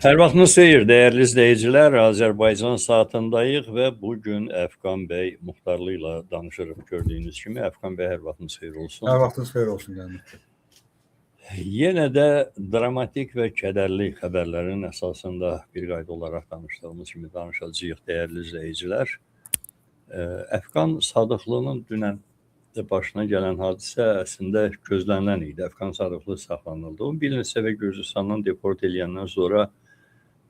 Hər vaxtınız xeyir, dəyərli izləyicilər. Azərbaycan saatındayıq və bugün Əfqan bəy Muxtarlı ilə danışırıq. Gördüyünüz kimi, Əfqan bəy, hər vaxtınız xeyir olsun. Hər vaxtınız xeyir olsun. Yenə də dramatik və kədərli xəbərlərin əsasında bir qayda olaraq danışdığımız kimi danışacağıq, dəyərli izləyicilər. Əfqan Sadıqlının dünən başına gələn hadisə əslində gözlənilən idi. Əfqan Sadıqlı saxlanıldı. Onu bir neçə və Gürcüstandan deport edəndən sonra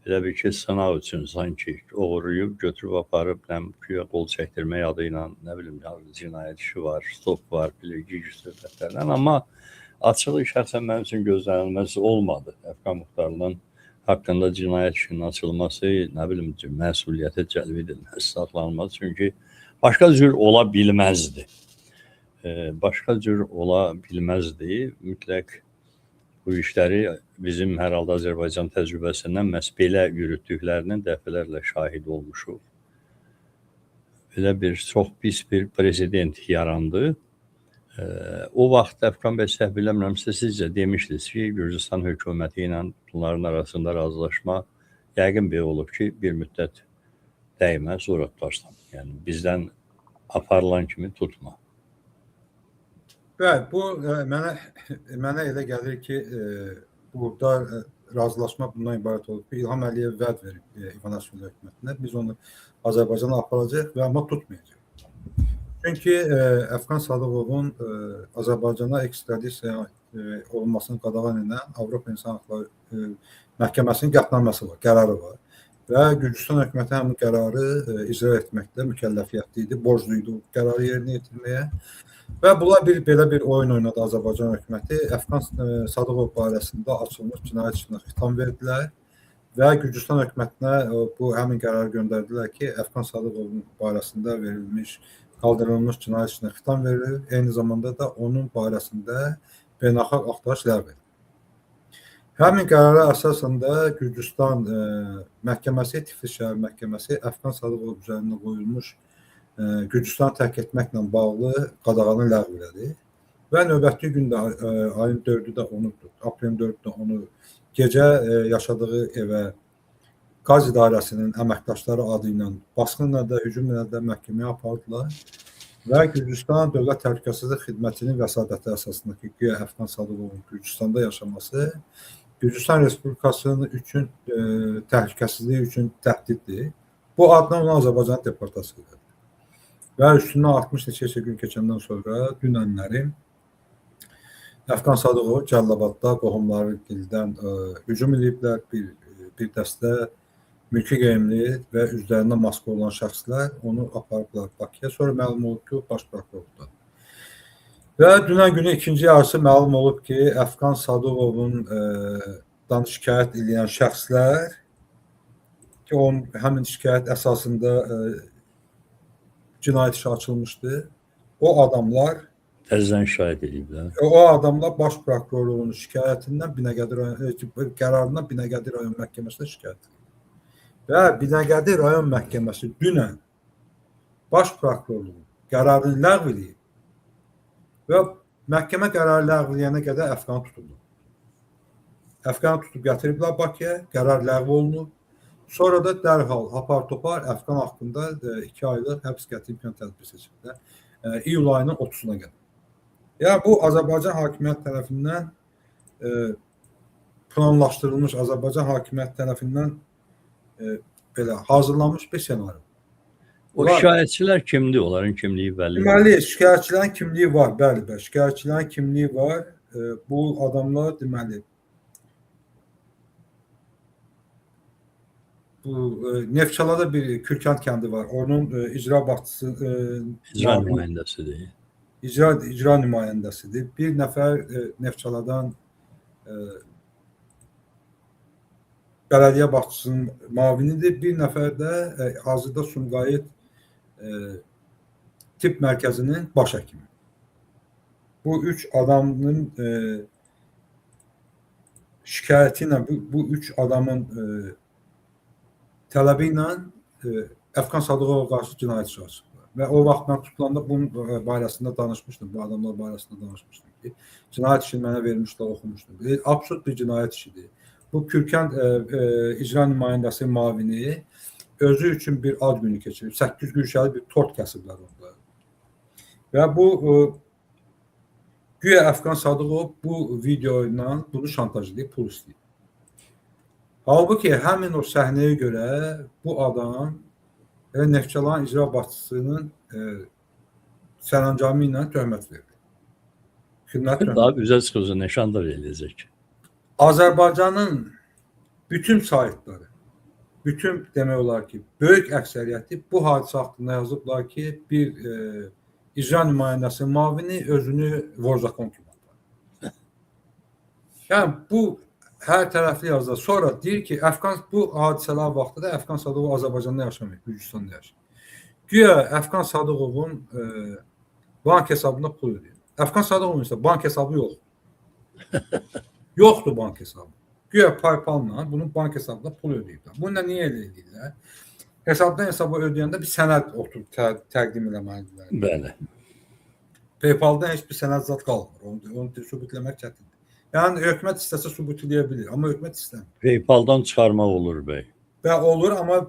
elə bir ki, sınaq üçün sanki oğurlayıb, götürüb aparıb, güya qol çəkdirmək adı ilə, nə bilim, cinayət işi var, stop var, bilgi söhbətlərlə. Amma açığı şəxsən mənim üçün gözlənilməz olmadı. Əfqan Muxtarlının haqqında cinayət işinin açılması, nə bilim, məsuliyyətə cəlb edilməsi, saxlanılması. Çünki başqa cür ola bilməzdi. Başqa cür ola bilməzdi. Mütləq bu işləri bizim hər halda Azərbaycan təcrübəsindən məhz belə yürütdüklərinin dəfələrlə şahid olmuşuq. Belə bir çox pis bir prezident yarandı. O vaxt Əfqan bəy səhv eləmirəmsə sizcə demişdiniz ki, Gürcüstan hökuməti ilə bunların arasında razılaşma yəqin bir olub ki, bir müddət dəymə, sonra tutarsan. Yəni bizdən aparılan kimi tutma. Bəli, bu mənə elə gəlir ki, burada razılaşma bundan ibarət olub ki, İlham Əliyev vəd verib İvanişvili hökumətinə. Biz onu Azərbaycana aparacaq və amma tutmayacaq. Çünki Əfqan Sadıqovun Azərbaycana ekstradisiya olunmasını qadağan edən Avropa İnsan Hüquqları Məhkəməsinin qətnaməsi var, qərarı var. Və Gürcüstan hökuməti həmin qərarı icra etməkdə mükəlləfiyyətli idi, borcluydu qərarı yerinə yetirməyə. Və bunlar belə bir oyun oynadı Azərbaycan hökuməti. Əfqan Sadıqov barəsində açılmış cinayət işinə xitam verdilər və Gürcüstan hökumətinə bu həmin qərarı göndərdilər ki, Əfqan Sadıqovun barəsində verilmiş, qaldırılmış cinayət işinə xitam verilir. Eyni zamanda da onun barəsində beynəlxalq axtarış ləğv edilir. Həmin qərara əsasında Gürcüstan məhkəməsi, Tiflis şəhər məhkəməsi Əfqan Sadıqov üzərində qoyulmuş Gürcüstanı tərk etməklə bağlı qadağanı ləğv elədi və növbəti gündə ayın 4-ü də onu, aprelin 4-ü də onu gecə yaşadığı evə Qaz İdarəsinin əməkdaşları adı ilə basqınla da, hücumla da məhkəməyə apardılar və Gürcüstan Dövlət Təhlükəsizlik Xidmətinin vəsadəti əsasında ki, güya Əfqan Sadıqovun Gürcüstanda yaşaması Gürcüstan Respublikasının üçün təhlükəsizliyi üçün təhdiddir. Bu adla ona Azərbaycan deportasiya edildi. Və üstündən 60 neçə gün keçəndən sonra dünənləri Əfqan Sadıqov Cəlilabadda qohumları gildən hücum ediblər. Bir dəstə mülki geyimli və üzlərində maska olan şəxslər onu aparıblar Bakıya. Sonra məlum olub ki, baş prokurorluqda. Və dünən günü ikinci yarısı məlum olub ki, Əfqan Sadıqovun şikayət edən şəxslər ki, onun həmin şikayət əsasında cinayət işi açılmışdı. O adamlar təzədən şahid ediblər. O adamlar baş prokurorluğunun şikayətindən Binəqədi rayon qərarından Binəqədi rayon məhkəməsinə şikayət edildi. Və Binəqədi rayon məhkəməsi dünən baş prokurorluğun qərarını ləğv edib və məhkəmə qərarı ləğv edilənə qədər Əfqanı tutuldu. Əfqanı tutub gətiriblər Bakıya, qərar ləğv olunub. Sonra da dərhal apar-topar Əfqan haqqında 2 aylıq həbs qəti imkan tədbiri seçildi. İyul ayının 30-una qədər. Yəni bu Azərbaycan hakimiyyət tərəfindən planlaşdırılmış, Azərbaycan hakimiyyət tərəfindən belə hazırlanmış bir senaryo. O şikayətçilər kimdir? Onların kimliyi bəlli. Deməli, şikayətçilərin kimliyi var, bəli. Şikayətçilərin kimliyi var. Bu adamlar deməli Neftçalada bir Kürkənd kəndi var. Onun icra başçısı icra nümayəndəsidir. İcra nümayəndəsidir. Bir nəfər Neftçaladan bələdiyyə başçısının müavinidir. Bir nəfər də hazırda Sumqayıt tibb mərkəzinin baş həkimi. Bu 3 adamın şikayəti ilə bu 3 adamın tələbi ilə Əfqan Sadıqova qarşı cinayət işi açıldı. Və o vaxt mən tutulanda bunun barəsində danışmışdım, bu adamlar barəsində danışmışdım ki, cinayət işini mənə vermişlər, oxumuşdum. Absurd bir cinayət işidir. bu Kürkənd icra nümayəndəsi mavini özü üçün bir ad günü keçirib. 8 gülşəli bir tort kəsiblər orada. Və bu güya Əfqan Sadıqov bu video ilə bunu şantaj edib, pul istəyib. Halbuki həmin o səhnəyə görə bu adam Neftçalan icra başçısının sərəncamı ilə töhmət verdi. Xidmət Daha üzə çıxıcı nişan da veriləcək. Azərbaycanın bütün saytları, bütün demək olar ki, böyük əksəriyyəti bu hadisə haqqında yazıblar ki, bir icra nümayəndəsi mavini özünü Vorzakon kimi aparır. Yəni bu hər tərəfli yazılar. Sonra deyir ki, bu hadisələr vaxtında Əfqan Sadıqov Azərbaycanda yaşamır, Gürcüstanda yaşayır. Güya Əfqan Sadıqovun bank hesabında pul ödəyir. Əfqan Sadıqovun isə bank hesabı yoxdur. Yoxdur bank hesabı. Güya PayPal-la bunun bank hesabında pul ödəyiblər. Bunu da niyə elə edirlər? Hesabdan hesaba ödəyəndə bir sənəd oturub təqdim eləməlidirlər. Bəli. PayPal-dan heç bir sənəd zad qalmır. Onu sübutləmək çətindir. Yəni hökumət istəsə sübut edə bilir, amma hökumət istəmir. PayPal-dan çıxarmaq olur bəy. Və olur, amma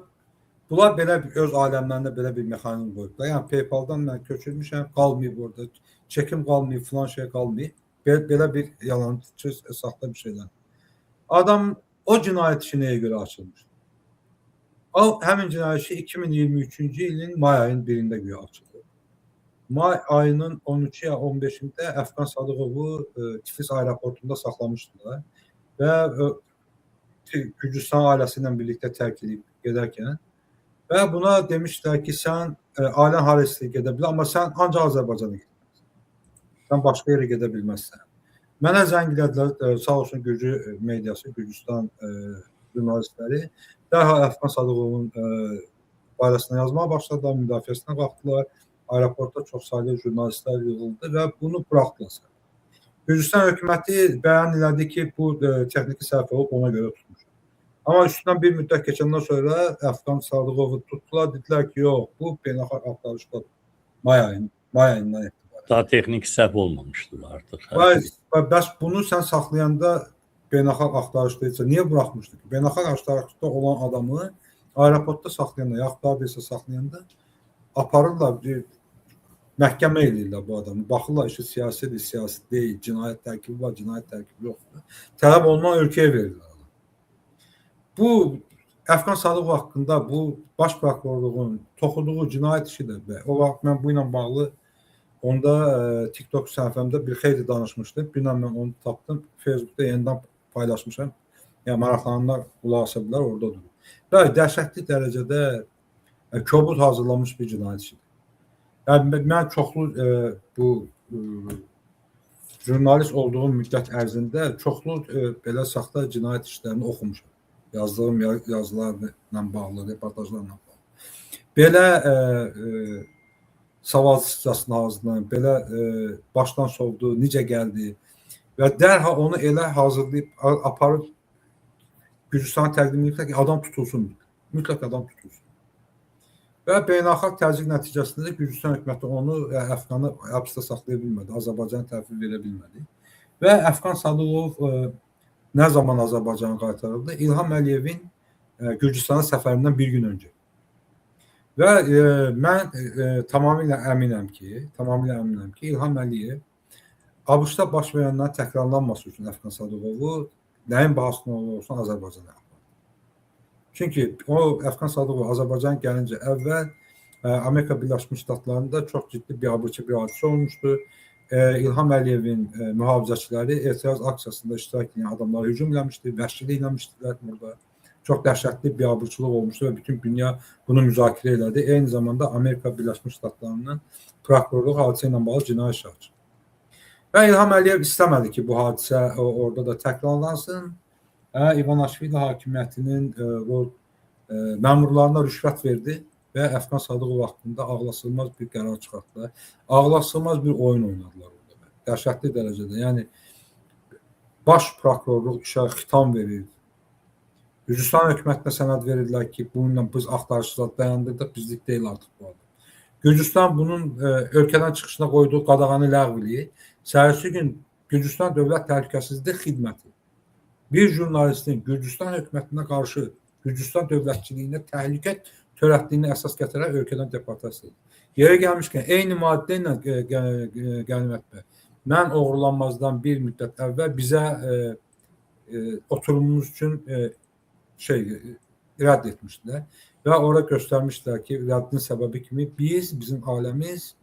bunlar belə öz aləmlərində belə bir mexanizm qoyublar. Yəni PayPal-dan mən köçürmüşəm, qalmayıb orada, çekim qalmayıb, filan şey qalmayıb. Belə bir yalancı, saxta bir şeylər. Adam o cinayət işi nəyə görə açılmışdı? Həmin cinayət işi 2023-cü ilin may ayının 1-də güya açıldı. May ayının 13 ya 15-də Əfqan Sadıqovu Tiflis aeroportunda saxlamışdılar və Gürcüstan ailəsi ilə birlikdə tərk edib gedərkən və buna demişdilər ki, sən ailən hara istəyir gedə bilər, amma sən ancaq Azərbaycana gedəsən. Sən başqa yerə gedə bilməzsən. Mənə zəng elədilər, sağ olsun Gürcü mediası, Gürcüstan jurnalistləri dərhal Əfqan Sadıqovun barəsində yazmağa başladılar, müdafiəsinə qalxdılar. Aeroportda çox saylı jurnalistlər yığıldı və bunu buraxdılar. Gürcüstan hökuməti bəyan elədi ki, bu texniki səhv olub, ona görə tutmuş. Amma üstündən bir müddət keçəndən sonra Əfqan Sadıqovu tutdular, dedilər ki, yox, bu beynəlxalq axtarışda may ayından etibarən. Daha texniki səhv olmamışdır artıq. Bəs bunu sən saxlayanda beynəlxalq axtarışdaysa, niyə buraxmışdı ki? Beynəlxalq axtarışda olan adamı aeroportda saxlayanda, yaxud da birisi saxlayanda aparırlar, məhkəmə eləyirlər bu adamı. Baxırlar, işi siyasidir, siyasi deyil, cinayət tərkibi var, cinayət tərkibi yoxdur. Tələb olunan ölkəyə verirlər. Bu, Əfqan Sadıqov haqqında bu baş prokurorluğun toxuduğu cinayət işidir. O vaxt mən bu ilə bağlı onda TikTok səhifəmdə bir xeyli danışmışdım. Bir mən onu tapdım, Facebookda yenidən paylaşmışam. Yəni, maraqlananlar qulaq asa bilər, orada durur. Və dəhşətli dərəcədə kobud hazırlanmış bir cinayət işidir. Yəni, mən çoxlu bu jurnalist olduğum müddət ərzində çoxlu belə saxta cinayət işlərini oxumuşam. Yazdığım yazılarla bağlı, reportajlarla bağlı. Belə savazlıqcasına hazırlanıb, belə başdan soldu, necə gəldi və dərhal onu elə hazırlayıb, aparıb Gürcüstan'a təqdim ediblər ki, adam tutulsun. Mütləq adam tutulsun. Və beynəlxalq təzyiq nəticəsində də Gürcüstan hökuməti onu, Əfqanı həbsdə saxlaya bilmədi, Azərbaycana təhvil verə bilmədi. Və Əfqan Sadıqov nə zaman Azərbaycana qaytarıldı? İlham Əliyevin Gürcüstana səfərindən bir gün öncə. Və mən tamamilə əminəm ki, İlham Əliyev ABŞ-da baş verənlərin təkrarlanması üçün Əfqan Sadıqovu nəyin bahasına olursa Azərbaycana yapar. Çünki o Əfqan Sadıqov Azərbaycan gəlincə əvvəl Amerika Birləşmiş Ştatlarında çox ciddi bir abırçı bir hadisə olmuşdu. İlham Əliyevin mühafizəçiləri etiraz aksiyasında iştirak edən adamlara hücum eləmişdi, vəhşilik eləmişdilər burada. Çox dəhşətli bir abırçılıq olmuşdu və bütün dünya bunu müzakirə elədi. Eyni zamanda Amerika Birləşmiş Ştatlarının prokurorluğu hadisə ilə bağlı cinayət işi açdı. Və İlham Əliyev istəmədi ki, bu hadisə orada da təkrarlansın. İvanişvili hakimiyyətinin məmurlarına rüşvət verdi və Əfqan Sadıqov haqqında ağlasılmaz bir qərar çıxartdılar. Ağlasılmaz bir oyun oynadılar orada. Dəhşətli dərəcədə. Yəni, baş prokurorluq işə xitam verir. Gürcüstan hökumətinə sənəd verirlər ki, bununla biz axtarışı dayandırdıq, bizlik deyil artıq bu adam. Gürcüstan bunun ölkədən çıxışına qoyduğu qadağanı ləğv eləyir. Səhərsi gün Gürcüstan Dövlət Təhlükəsizlik Xidməti bir jurnalistin Gürcüstan hökumətinə qarşı Gürcüstan dövlətçiliyinə təhlükə törətdiyini əsas gətirərək ölkədən deportasiya edildi. Yeri gəlmişkən eyni maddə ilə Qənimət bəy, mən oğurlanmazdan bir müddət əvvəl bizə oturumumuz üçün rədd etmişdilər və ora göstərmişdilər ki, rəddin səbəbi kimi bizim ailəmiz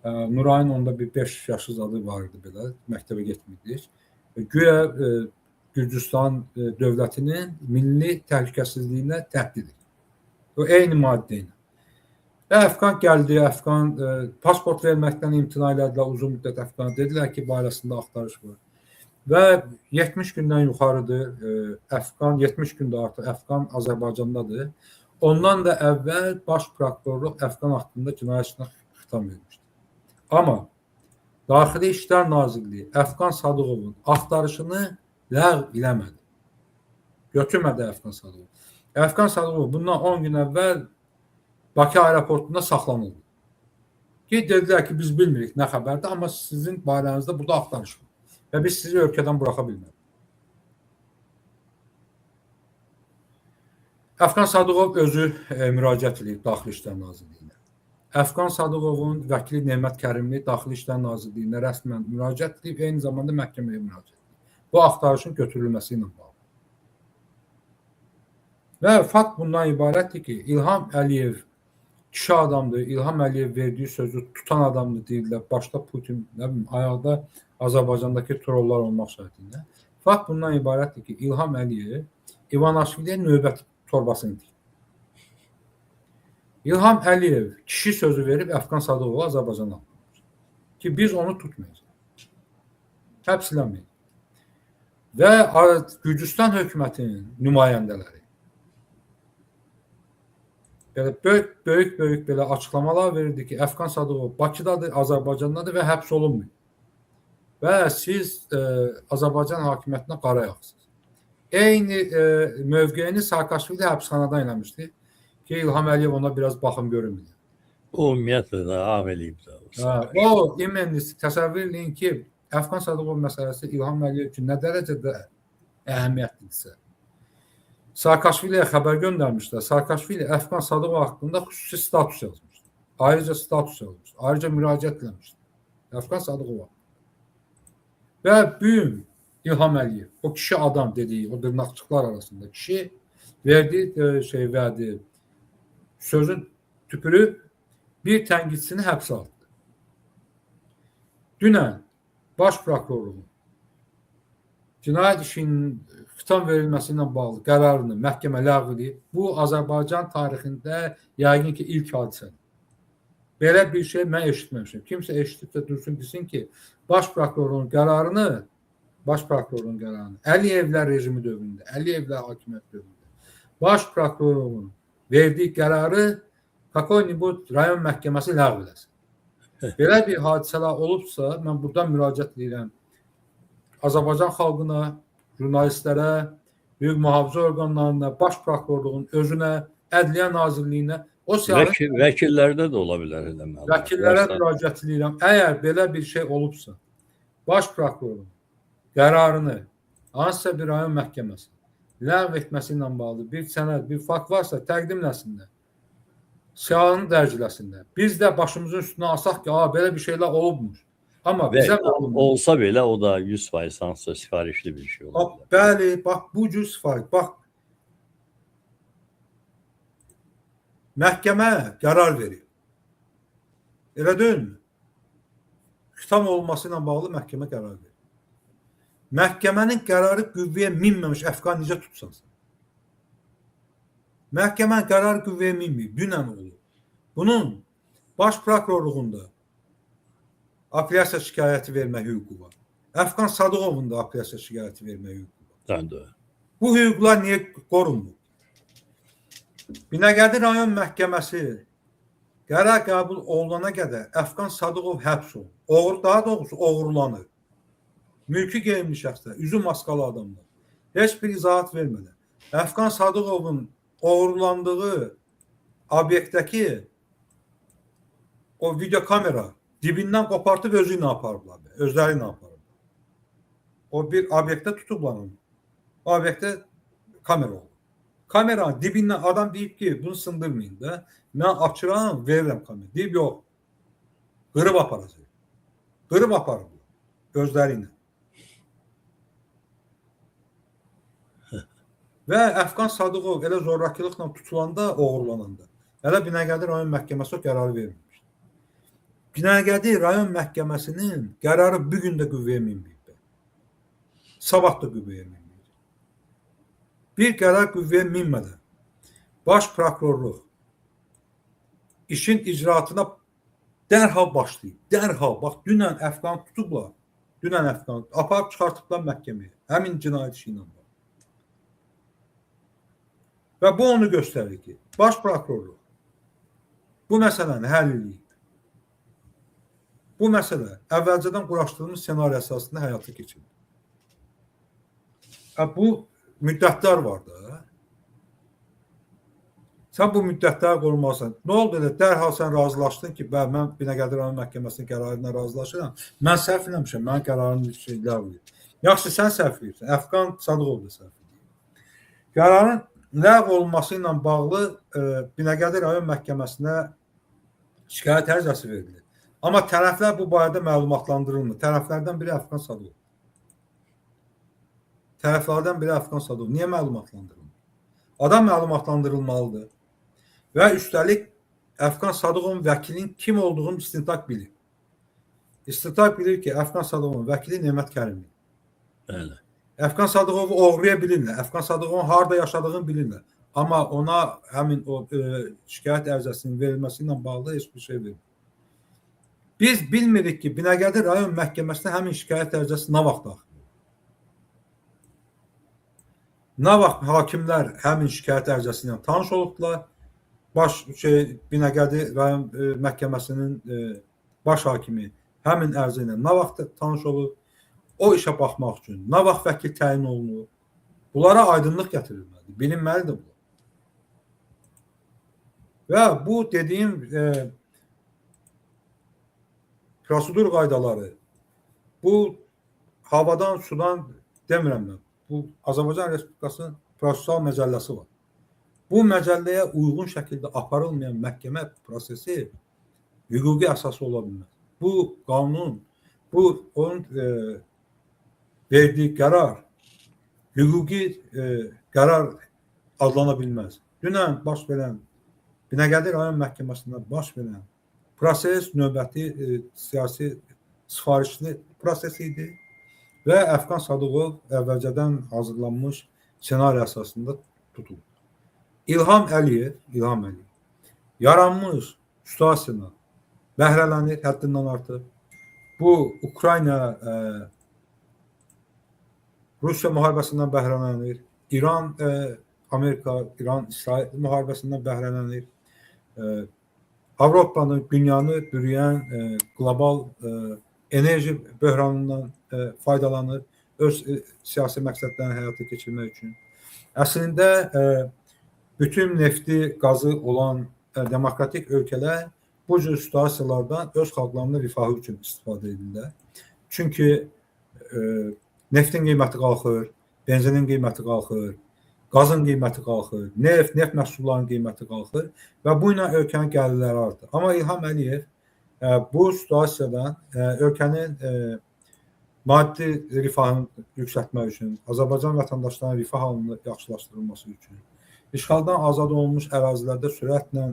Nurayın onda bir 5 yaşı zadı var idi belə, məktəbə getmirdik. Güya Gürcüstan dövlətinin milli təhlükəsizliyinə təhdid edir. O eyni maddə ilə. Və Əfqan gəldi, Əfqan pasport verməkdən imtina elədilər, uzun müddət Əfqana dedilər ki, barəsində axtarış var. Və 70 gündən yuxarıdır Əfqan, 70 gündə artıq Əfqan Azərbaycandadır. Ondan da əvvəl baş prokurorluq Əfqan haqqında cinayət işinə xitam vermişdi. Amma Daxili İşlər Nazirliyi Əfqan Sadıqovun axtarışını ləğv eləmədi. Götürmədi Əfqan Sadıqov. Əfqan Sadıqov bundan 10 gün əvvəl Bakı aeroportunda saxlanıldı. Ki, dedilər ki, biz bilmirik nə xəbərdir, amma sizin barənizdə burada axtarış var. Və biz sizi ölkədən buraxa bilmədik. Əfqan Sadıqov özü müraciət edib Daxili İşlər Nazirliyinə. Əfqan Sadıqovun vəkili Nemət Kərimli Daxili İşlər Nazirliyinə rəsmən müraciət edib, eyni zamanda məhkəməyə müraciət edib. Bu axtarışın götürülməsi ilə bağlı. Və fakt bundan ibarətdir ki, İlham Əliyev kişi adamdır, İlham Əliyev verdiyi sözü tutan adamdır deyirlər. Başda Putin, nə bilim, ayaqda Azərbaycandakı trollar olmaq şərtilə. Fakt bundan ibarətdir ki, İlham Əliyev İvanişviliyə növbəti torbasını deyir. İlham Əliyev kişi sözü verib Əfqan Sadıqovu Azərbaycana alır. Ki, biz onu tutmayacaq. Həbsləməyik. Və Gürcüstan hökumətinin nümayəndələri böyük belə açıqlamalar verirdi ki, Əfqan Sadıqov Bakıdadır, Azərbaycandadır və həbs olunmuyor. Və siz Azərbaycan hakimiyyətinə qara yaxsınız. Eyni mövqeyini Saakashvili həbsxanadan eləmişdi ki, İlham Əliyev ona biraz baxım görünmüyor. O ümumiyyətlə də ağ eləyib də. O, təsəvvür edin ki, Əfqan Sadıqov məsələsi İlham Əliyev üçün nə dərəcədə əhəmiyyətlidirsə. Saakashviliyə xəbər göndərmişlər. Saakashvili Əfqan Sadıqov haqqında xüsusi status yazmışdı. Ayrıca status yazmışdı. Ayrıca müraciət etmişdi. Əfqan Sadıqov. Və büyüm İlham Əliyev, o kişi adam dediyi, o dırnaqçıqlar arasında kişi verdiyi vədi, sözün tüpürüb bir tənqidçisini həbsə aldı. Dünən baş prokurorluğun cinayət işinin xitam verilməsi ilə bağlı qərarını məhkəmə ləğv edib. Bu, Azərbaycan tarixində yəqin ki, ilk hadisədir. Belə bir şey mən eşitməmişim. Kimsə eşitib də dursun desin ki, baş prokurorun qərarını Əliyevlər rejimi dövründə, Əliyevlər hakimiyyət dövründə baş prokurorun verdiyi qərarı Kakonibu rayon məhkəməsi ləğv eləsin. Belə bir hadisələr olubsa, mən buradan müraciət edirəm Azərbaycan xalqına, jurnalistlərə, hüquq mühafizə orqanlarına, baş prokurorluğun özünə, Ədliyyə Nazirliyinə, vəkillərdə də ola bilər. Vəkillərə müraciət edirəm. Əgər belə bir şey olubsa, baş prokurorun qərarını hansısa bir rayon məhkəməsi ləğv etməsi ilə bağlı bir sənəd, bir fakt varsa təqdimləsinlər. Siyahını dərciləsinlər. Biz də başımızın üstünə asaq ki, belə bir şeylər olubmuş. Amma bizə olsa belə o da 100% hansısa sifarişli bir şey ola bilər. Bəli, bax bu cür sifariş. Bax məhkəmə qərar verir. Elə deyilmi? Xitam olması ilə bağlı məhkəmə qərar verir. Məhkəmənin qərarı qüvvəyə minməmiş Əfqan necə tutsanız? Məhkəmənin qərarı qüvvəyə minməyib. Dünən olub. Bunun baş prokurorluğunda apellyasiya şikayəti vermə hüququ var. Əfqan Sadıqovun da apellyasiya şikayəti vermə hüququ var. Bu hüquqlar niyə qorunmur? Binəqədi rayon məhkəməsi qərar qəbul olunana qədər Əfqan Sadıqov həbs olunur. Daha doğrusu oğurlanır. Mülki geyimli şəxslər, üzü maskalı adamlar. Heç bir izahat vermədən. Əfqan Sadıqovun oğurlandığı obyektdəki o video kamera dibindən qopartıb özü ilə aparıblar. Özləri ilə aparıblar. O bir obyektdə tutublar onu. obyektə kamera olub. Kameranın dibindən adam deyib ki, bunu sındırmayın da. Mən açıram, verirəm kamera. Deyib yox. Qırıb aparacaq. Qırıb aparıb. Gözləri ilə. Və Əfqan Sadıqov elə zorakılıqla tutulanda, oğurlananda, hələ Binəqədi rayon məhkəməsi o qərarı verməmişdi. Binəqədi rayon məhkəməsinin qərarı bu gün də qüvvəyə minməyib. Sabah da qüvvəyə minməyib. Bir qərar qüvvəyə minmədən baş prokurorluq işin icraatına dərhal başlayıb. Dərhal. Bax, dünən Əfqan tutublar. Dünən Əfqan aparıb çıxartıblar məhkəməyə. Həmin cinayət işi ilə. Və bu onu göstərir ki, baş prokurorluq bu məsələni həll edib. Bu məsələ əvvəlcədən quraşdırılmış senari əsasında həyata keçirilir. Bu müddətlər var da. Sən bu müddətləri qorumalısan. Nə oldu elə? Dərhal sən razılaşdın ki, mən Binəqədi rayon məhkəməsinin qərarına razılaşıram. Mən səhv eləmişəm, mənim qərarım ləğv edilib. Yaxşı, sən səhv edirsən. Əfqan Sadıqov da səhv edir. Qərarın ləğv olunması ilə bağlı Binəqədi rayon məhkəməsinə şikayət ərizəsi verilir. Amma tərəflər bu barədə məlumatlandırılmır. Tərəflərdən biri Əfqan Sadıqov. Tərəflərdən biri Əfqan Sadıqov. Niyə məlumatlandırılmır? Adam məlumatlandırılmalıdır. Və üstəlik Əfqan Sadıqovun vəkilinin kim olduğunu istintaq bilir. İstintaq bilir ki, Əfqan Sadıqovun vəkili Nemət Kərimli. Bəli. Əfqan Sadıqovu oğruya bilirlər. Əfqan Sadıqovun harada yaşadığını bilirlər. Amma ona həmin o şikayət ərizəsinin verilməsi ilə bağlı heç bir şey verilmir. Biz bilmirik ki, Binəqədi rayon məhkəməsinə həmin şikayət ərizəsi nə vaxt daxil olur. Nə vaxt hakimlər həmin şikayət ərizəsi ilə tanış olubdular. Binəqədi rayon məhkəməsinin baş hakimi həmin ərizə ilə nə vaxt tanış olub. O işə baxmaq üçün nə vaxt vəkil təyin olunur? Bunlara aydınlıq gətirilməlidir. Bilinməlidir bu. Və bu dediyim prosedur qaydaları, bu havadan, sudan demirəm mən. Bu Azərbaycan Respublikasının prosessual məcəlləsi var. Bu məcəlləyə uyğun şəkildə aparılmayan məhkəmə prosesi hüquqi əsası ola bilməz. Bu qanun, bu onun verdiyi qərar hüquqi qərar adlana bilməz. Dünən baş verən Binəqədi rayon məhkəməsində baş verən proses növbəti siyasi sifarişli proses idi və Əfqan Sadıqov əvvəlcədən hazırlanmış senari əsasında tutuldu. İlham Əliyev yaranmış situasiyadan bəhrələnir həddindən artıq. Bu Ukrayna Rusiya müharibəsindən bəhrələnir. İran Amerika, İran İsrail müharibəsindən bəhrələnir. Avropanı, dünyanı bürüyən qlobal enerji böhranından faydalanır öz siyasi məqsədlərini həyata keçirmək üçün. Əslində bütün nefti, qazı olan demokratik ölkələr bu cür situasiyalardan öz xalqlarının rifahı üçün istifadə edirlər. Çünki neftin qiyməti qalxır, benzinin qiyməti qalxır, qazın qiyməti qalxır, neft məhsullarının qiyməti qalxır və bu ilə ölkənin gəlirləri artır. Amma İlham Əliyev bu situasiyadan ölkənin maddi rifahını yüksəltmək üçün, Azərbaycan vətəndaşlarının rifah halını yaxşılaşdırılması üçün, işğaldan azad olunmuş ərazilərdə sürətlə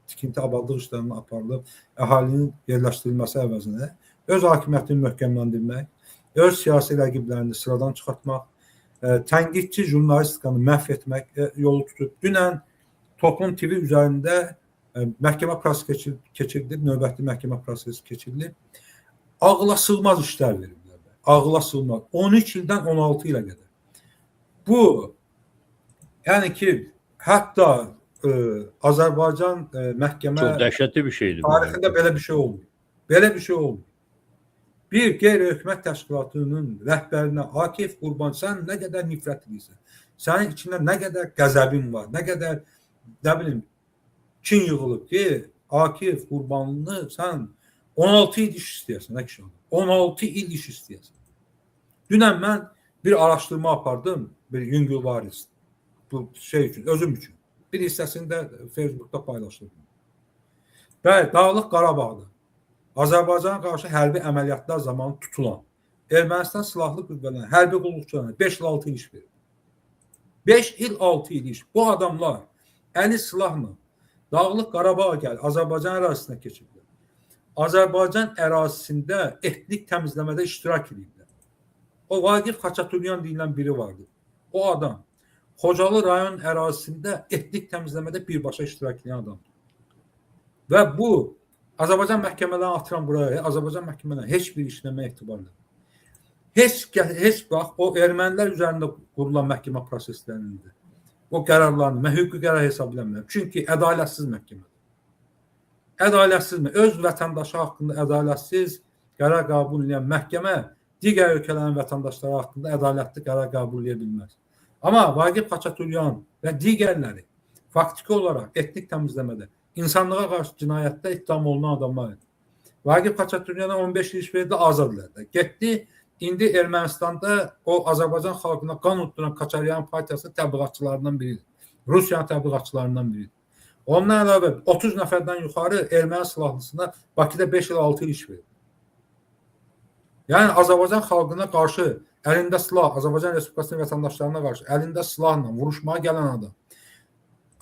tikinti abadlıq işlərinin aparılıb, əhalinin yerləşdirilməsi əvəzinə öz hakimiyyətini möhkəmləndirmək, öz siyasi rəqiblərini sıradan çıxartmaq, tənqidçi jurnalistikanı məhv etmək yolu tutub. Dünən Toplum TV üzərində məhkəmə prosesi keçirilib, növbəti məhkəmə prosesi keçirilib. Ağla sığmaz işlər verilib. Ağla sığmaz. 13 ildən 16 ilə qədər. Bu, yəni ki, hətta Azərbaycan məhkəmə çox dəhşətli bir şeydir. Tarixində belə bir şey olmuyor. Belə bir şey olmuyor. Bir qeyri-hökumət təşkilatının rəhbərinə Akif Qurban, sən nə qədər nifrət edirsən, sənin içində nə qədər qəzəbin var, nə qədər, nə bilim, kin yığılıb ki, Akif Qurbanını sən 16 il iş istəyəsən, 16 il iş istəyəsən. Dünən mən bir araştırma apardım, bir yüngül varis bu şey üçün, özüm üçün. Bir hissəsini də Facebookda paylaşdım. Bəli, Dağlıq Qarabağda Azərbaycana qarşı hərbi əməliyyatlar zamanı tutulan Ermənistan silahlı qüvvələrinin hərbi qulluqçularına 5 il 6 il iş verir. 5 il 6 il iş. Bu adamlar əli silahla Dağlıq Qarabağa gəlir, Azərbaycan ərazisinə keçiblər. Azərbaycan ərazisində etnik təmizləmədə iştirak edirlər. O Vaqif Xaçaturyan deyilən biri vardı. O adam Xocalı rayon ərazisində etnik təmizləmədə birbaşa iştirak edən adamdır. Və bu Azərbaycan məhkəmələrini atıran buraya, Azərbaycan məhkəmələrinin heç bir işləmə etibarlı. Heç bax o ermənilər üzərində qurulan məhkəmə proseslərində o qərarlarını mən hüquqi qərar hesab eləmirəm. Çünki ədalətsiz məhkəmədir. Ədalətsiz, öz vətəndaşı haqqında ədalətsiz qərar qəbul edən məhkəmə digər ölkələrin vətəndaşları haqqında ədalətli qərar qəbul edə bilməz. Amma Vaqif Xaçaturyan və digərləri faktiki olaraq etnik təmizləmədə, insanlığa qarşı cinayətdə ittiham olunan adamlar idi. Vaqif Xaçaturyana 15 il iş verildi, azad edildi. Getdi, indi Ermənistanda o Azərbaycan xalqına qan utduran Koçaryan partiyası təbliğatçılarından biridir. Rusiyanın təbliğatçılarından biridir. Ondan əlavə 30 nəfərdən yuxarı erməni silahlısına Bakıda 5 il 6 il iş verir. Yəni Azərbaycan xalqına qarşı əlində silah, Azərbaycan Respublikasının vətəndaşlarına qarşı əlində silahla vuruşmağa gələn adam,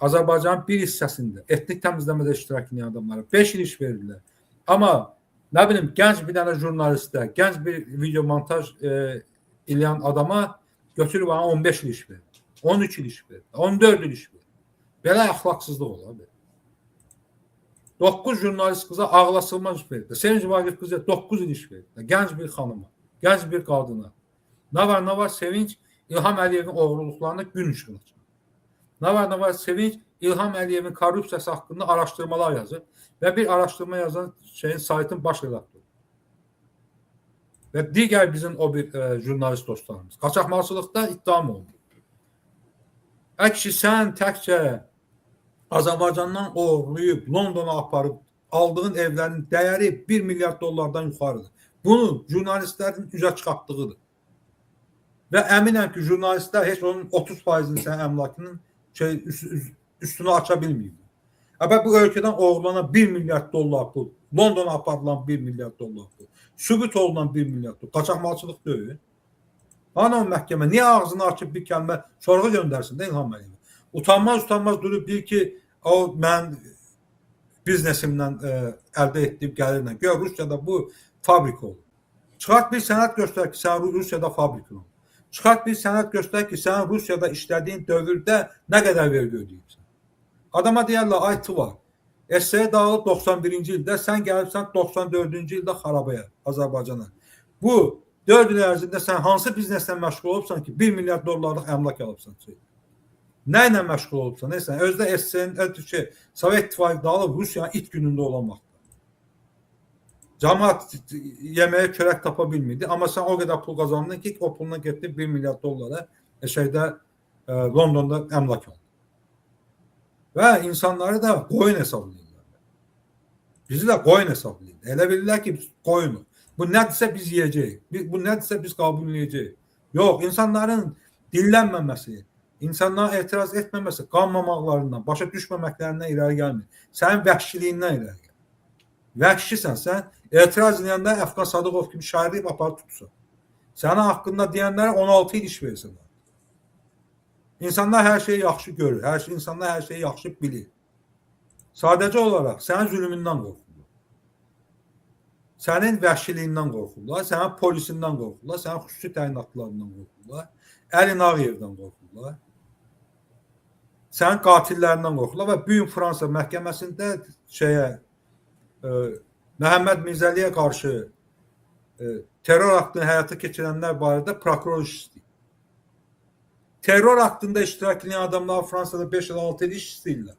Azərbaycanın bir hissəsində etnik təmizləmədə iştirak edən adamlara 5 il iş verirlər. Amma nə bilim gənc bir dənə jurnalistə, gənc bir video montaj eləyən adama götürüb 15 il iş verir, 13 il iş verir, 14 il iş verir. Belə əxlaqsızlıq olar. 9 jurnalist qıza ağlasılmaz iş verir. Sevinç Vaqif qıza 9 il iş verir. Gənc bir xanıma, gənc bir qadına. Nə var Sevinç İlham Əliyevin oğurluqlarına gün ışığına çıxır. Nə var Sevinç İlham Əliyevin korrupsiyası haqqında araşdırmalar yazır və bir araşdırma yazan saytın baş redaktoru. Və digər bizim o bir jurnalist dostlarımız. Qaçaqmalçılıqda ittiham olunur. Əksi sən təkcə Azərbaycandan oğurlayıb Londona aparıb aldığın evlərin dəyəri 1 milyard dollardan yuxarıdır. Bunu jurnalistlərin üzə çıxartdığıdır. Və əminəm ki, jurnalistlər heç onun 30%-ni sənin əmlakının üstünü aça bilməyib. Əbə bu ölkədən oğurlanan 1 milyard dollar pul, Londona aparılan 1 milyard dollar pul, sübut olunan 1 milyard dollar, qaçaqmalçılıq deyil. Hani o məhkəmə niyə ağzını açıb bir kəlmə sorğu göndərsin də İlham Əliyev? Utanmaz durub deyir ki, o mən biznesimdən əldə etdiyim gəlirlə. Gör, Rusiyada bu fabrika olur. Çıxart bir sənət göstər ki, sən Rusiyada fabrika olur. Çıxart bir sənət göstər ki, sən Rusiyada işlədiyin dövrdə nə qədər vergi ödəyirsən. Adama deyərlər, aytı var. SSR dağılıb 91-ci ildə, sən gəlibsən 94-cü ildə xarabaya, Azərbaycana. Bu 4 il ərzində sən hansı bizneslə məşğul olubsan ki, 1 milyard dollarlıq əmlak alıbsan? Nə ilə məşğul olubsan? Neysən, özdə SSR-in, Sovet İttifaqı dağılıb Rusiyanın it günündə olan vaxtda. Cəmaət yeməyə çörək tapa bilmirdi. Amma sən o qədər pul qazandın ki, o puluna getdin 1 milyard dollara Londonda əmlak aldın. Və insanları da qoyun hesablayırlar. Bizi də qoyun hesablayırlar. Elə bilirlər ki, biz qoyunuz. Bu nədirsə biz yiyəcəyik. Bu nədirsə biz qəbul edəcəyik. Yox, insanların dinlənməməsi, insanlara etiraz etməməsi, qanmamaqlarından, başa düşməməklərindən irəli gəlmir. Sənin vəhşiliyindən irəli gəlir. Vəhşisən sən, etiraz edəndə Əfqan Sadıqov kimi şairliyib aparıb tutsan. Sənin haqqında deyənlərə 16 il iş versin. İnsanlar hər şeyi yaxşı görür, insanlar hər şeyi yaxşı bilir. Sadəcə olaraq sənin zülmündən qorxurlar. Sənin vəhşiliyindən qorxurlar, sənin polisindən qorxurlar, sənin xüsusi təyinatlarından qorxurlar, Əli Nağıyevdən qorxurlar, sənin qatillərindən qorxurlar və bu gün Fransa məhkəməsində Məhəmməd Mirzəliyə qarşı terror aktını həyata keçirənlər barədə prokuror iş istəyir. Terror aktında iştirak edən adamlar Fransada 5 il 6 il iş istəyirlər.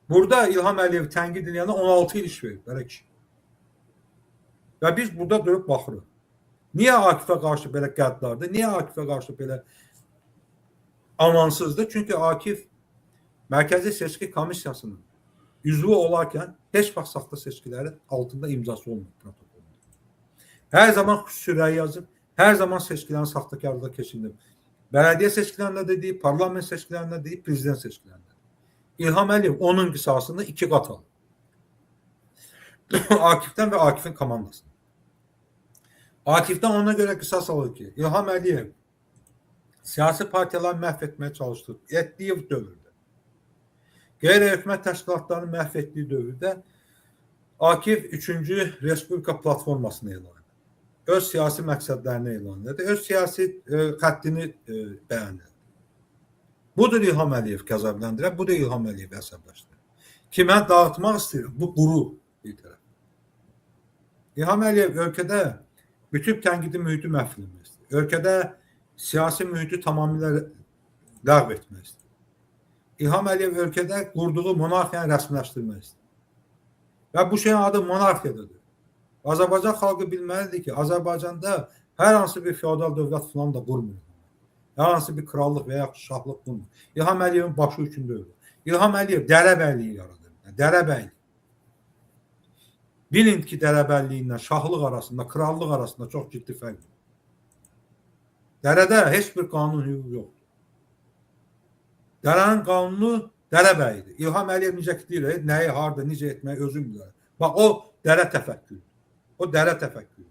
Burada İlham Əliyev tənqid edənə 16 il iş verir. Və biz burada durub baxırıq. Niyə Akifə qarşı belə qəddardır? Niyə Akifə qarşı belə amansızdır? Çünki Akif Mərkəzi Seçki Komissiyasının üzvü olarkən heç vaxt saxta seçkilərin altında imzası olmur protokolunda. Hər zaman xüsusi rəy yazıb, Her zaman seçkilerin saxtakarlığa keçirilib. Belediye seçkilerinde de deyib, parlament seçkilerinde deyib, prezident seçkilerinde. İlham Əliyev onun qisasını 2 qat alır. Akif'ten ve Akif'in komandasını. Akif'ten ona göre qisas alır ki, İlham Əliyev siyasi partiyaları məhv etmeye çalıştı. Etdiyi dövrdə. Qeyri-hökumət təşkilatlarını məhv etdiyi dövrdə Akif 3-cü Respublika platformasını elan edir. Öz siyasi məqsədlərini elan edir. Öz siyasi xəttini bəyan edir. Budur İlham Əliyev qəzəbləndirən, budur İlham Əliyev əsəbləşdirən. Ki, mən dağıtmaq istəyirəm. Bu quru bir tərəf. İlham Əliyev ölkədə bütün tənqidi mühiti məhv etmək istəyir. Ölkədə siyasi mühiti tamamilə ləğv etmək istəyir. İlham Əliyev ölkədə qurduğu monarxiyanı rəsmiləşdirmək istəyir. Və bu şeyin adı monarxiyadır. Azərbaycan xalqı bilməlidir ki, Azərbaycanda hər hansı bir feodal dövlət falan da qurmur. Hər hansı bir krallıq və ya şahlıq qurmur. İlham Əliyevin başı üçündə ölür. İlham Əliyev dərəbəyliyi yaradır. Dərəbəylik. Bilin ki, dərəbəyliyi ilə şahlıq arasında, krallıq arasında çox ciddi fərq var. Dərədə heç bir qanun hüquq yoxdur. Dərənin qanunu dərəbəyidir. İlham Əliyev necə ki deyir, nəyi, harada, necə etməyi özüm bilir. Bax, o dərə təfəkkürü. O dərə təfəkkürü.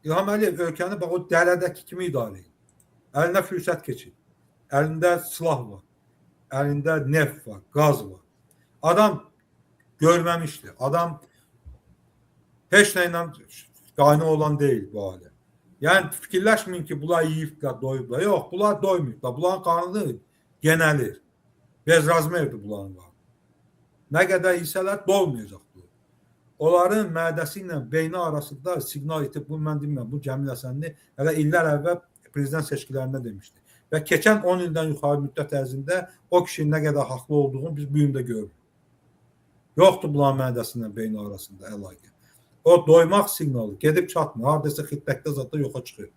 İlham Əliyev ölkəni bax, o dərədəki kimi idarə edir. Əlində fürsət keçir. Əlində silah var. Əlində neft var, qaz var. Adam görməmişdir. Adam heç nə ilə qaynı olan deyil bu alə. Yəni fikirləşməyin ki, bunlar yiyiblər, doyublar. Yox, bunlar doymuyublar. Bunların qarnını genəlir. Bezrazmerdir bunların qarnı. Nə qədər yesələr dolmayacaq bu. Onların mədəsi ilə beyni arasında siqnal itib, bu mən demirəm, bu Cəmil Həsənli hələ illər əvvəl prezident seçkilərində demişdi. Və keçən 10 ildən yuxarı müddət ərzində o kişinin nə qədər haqlı olduğunu biz bu gün də görürük. Yoxdur bunların mədəsi ilə beyni arasında əlaqə. O doymaq siqnalı gedib çatmır. Hardasa xidmətdə zətdə yoxa çıxır.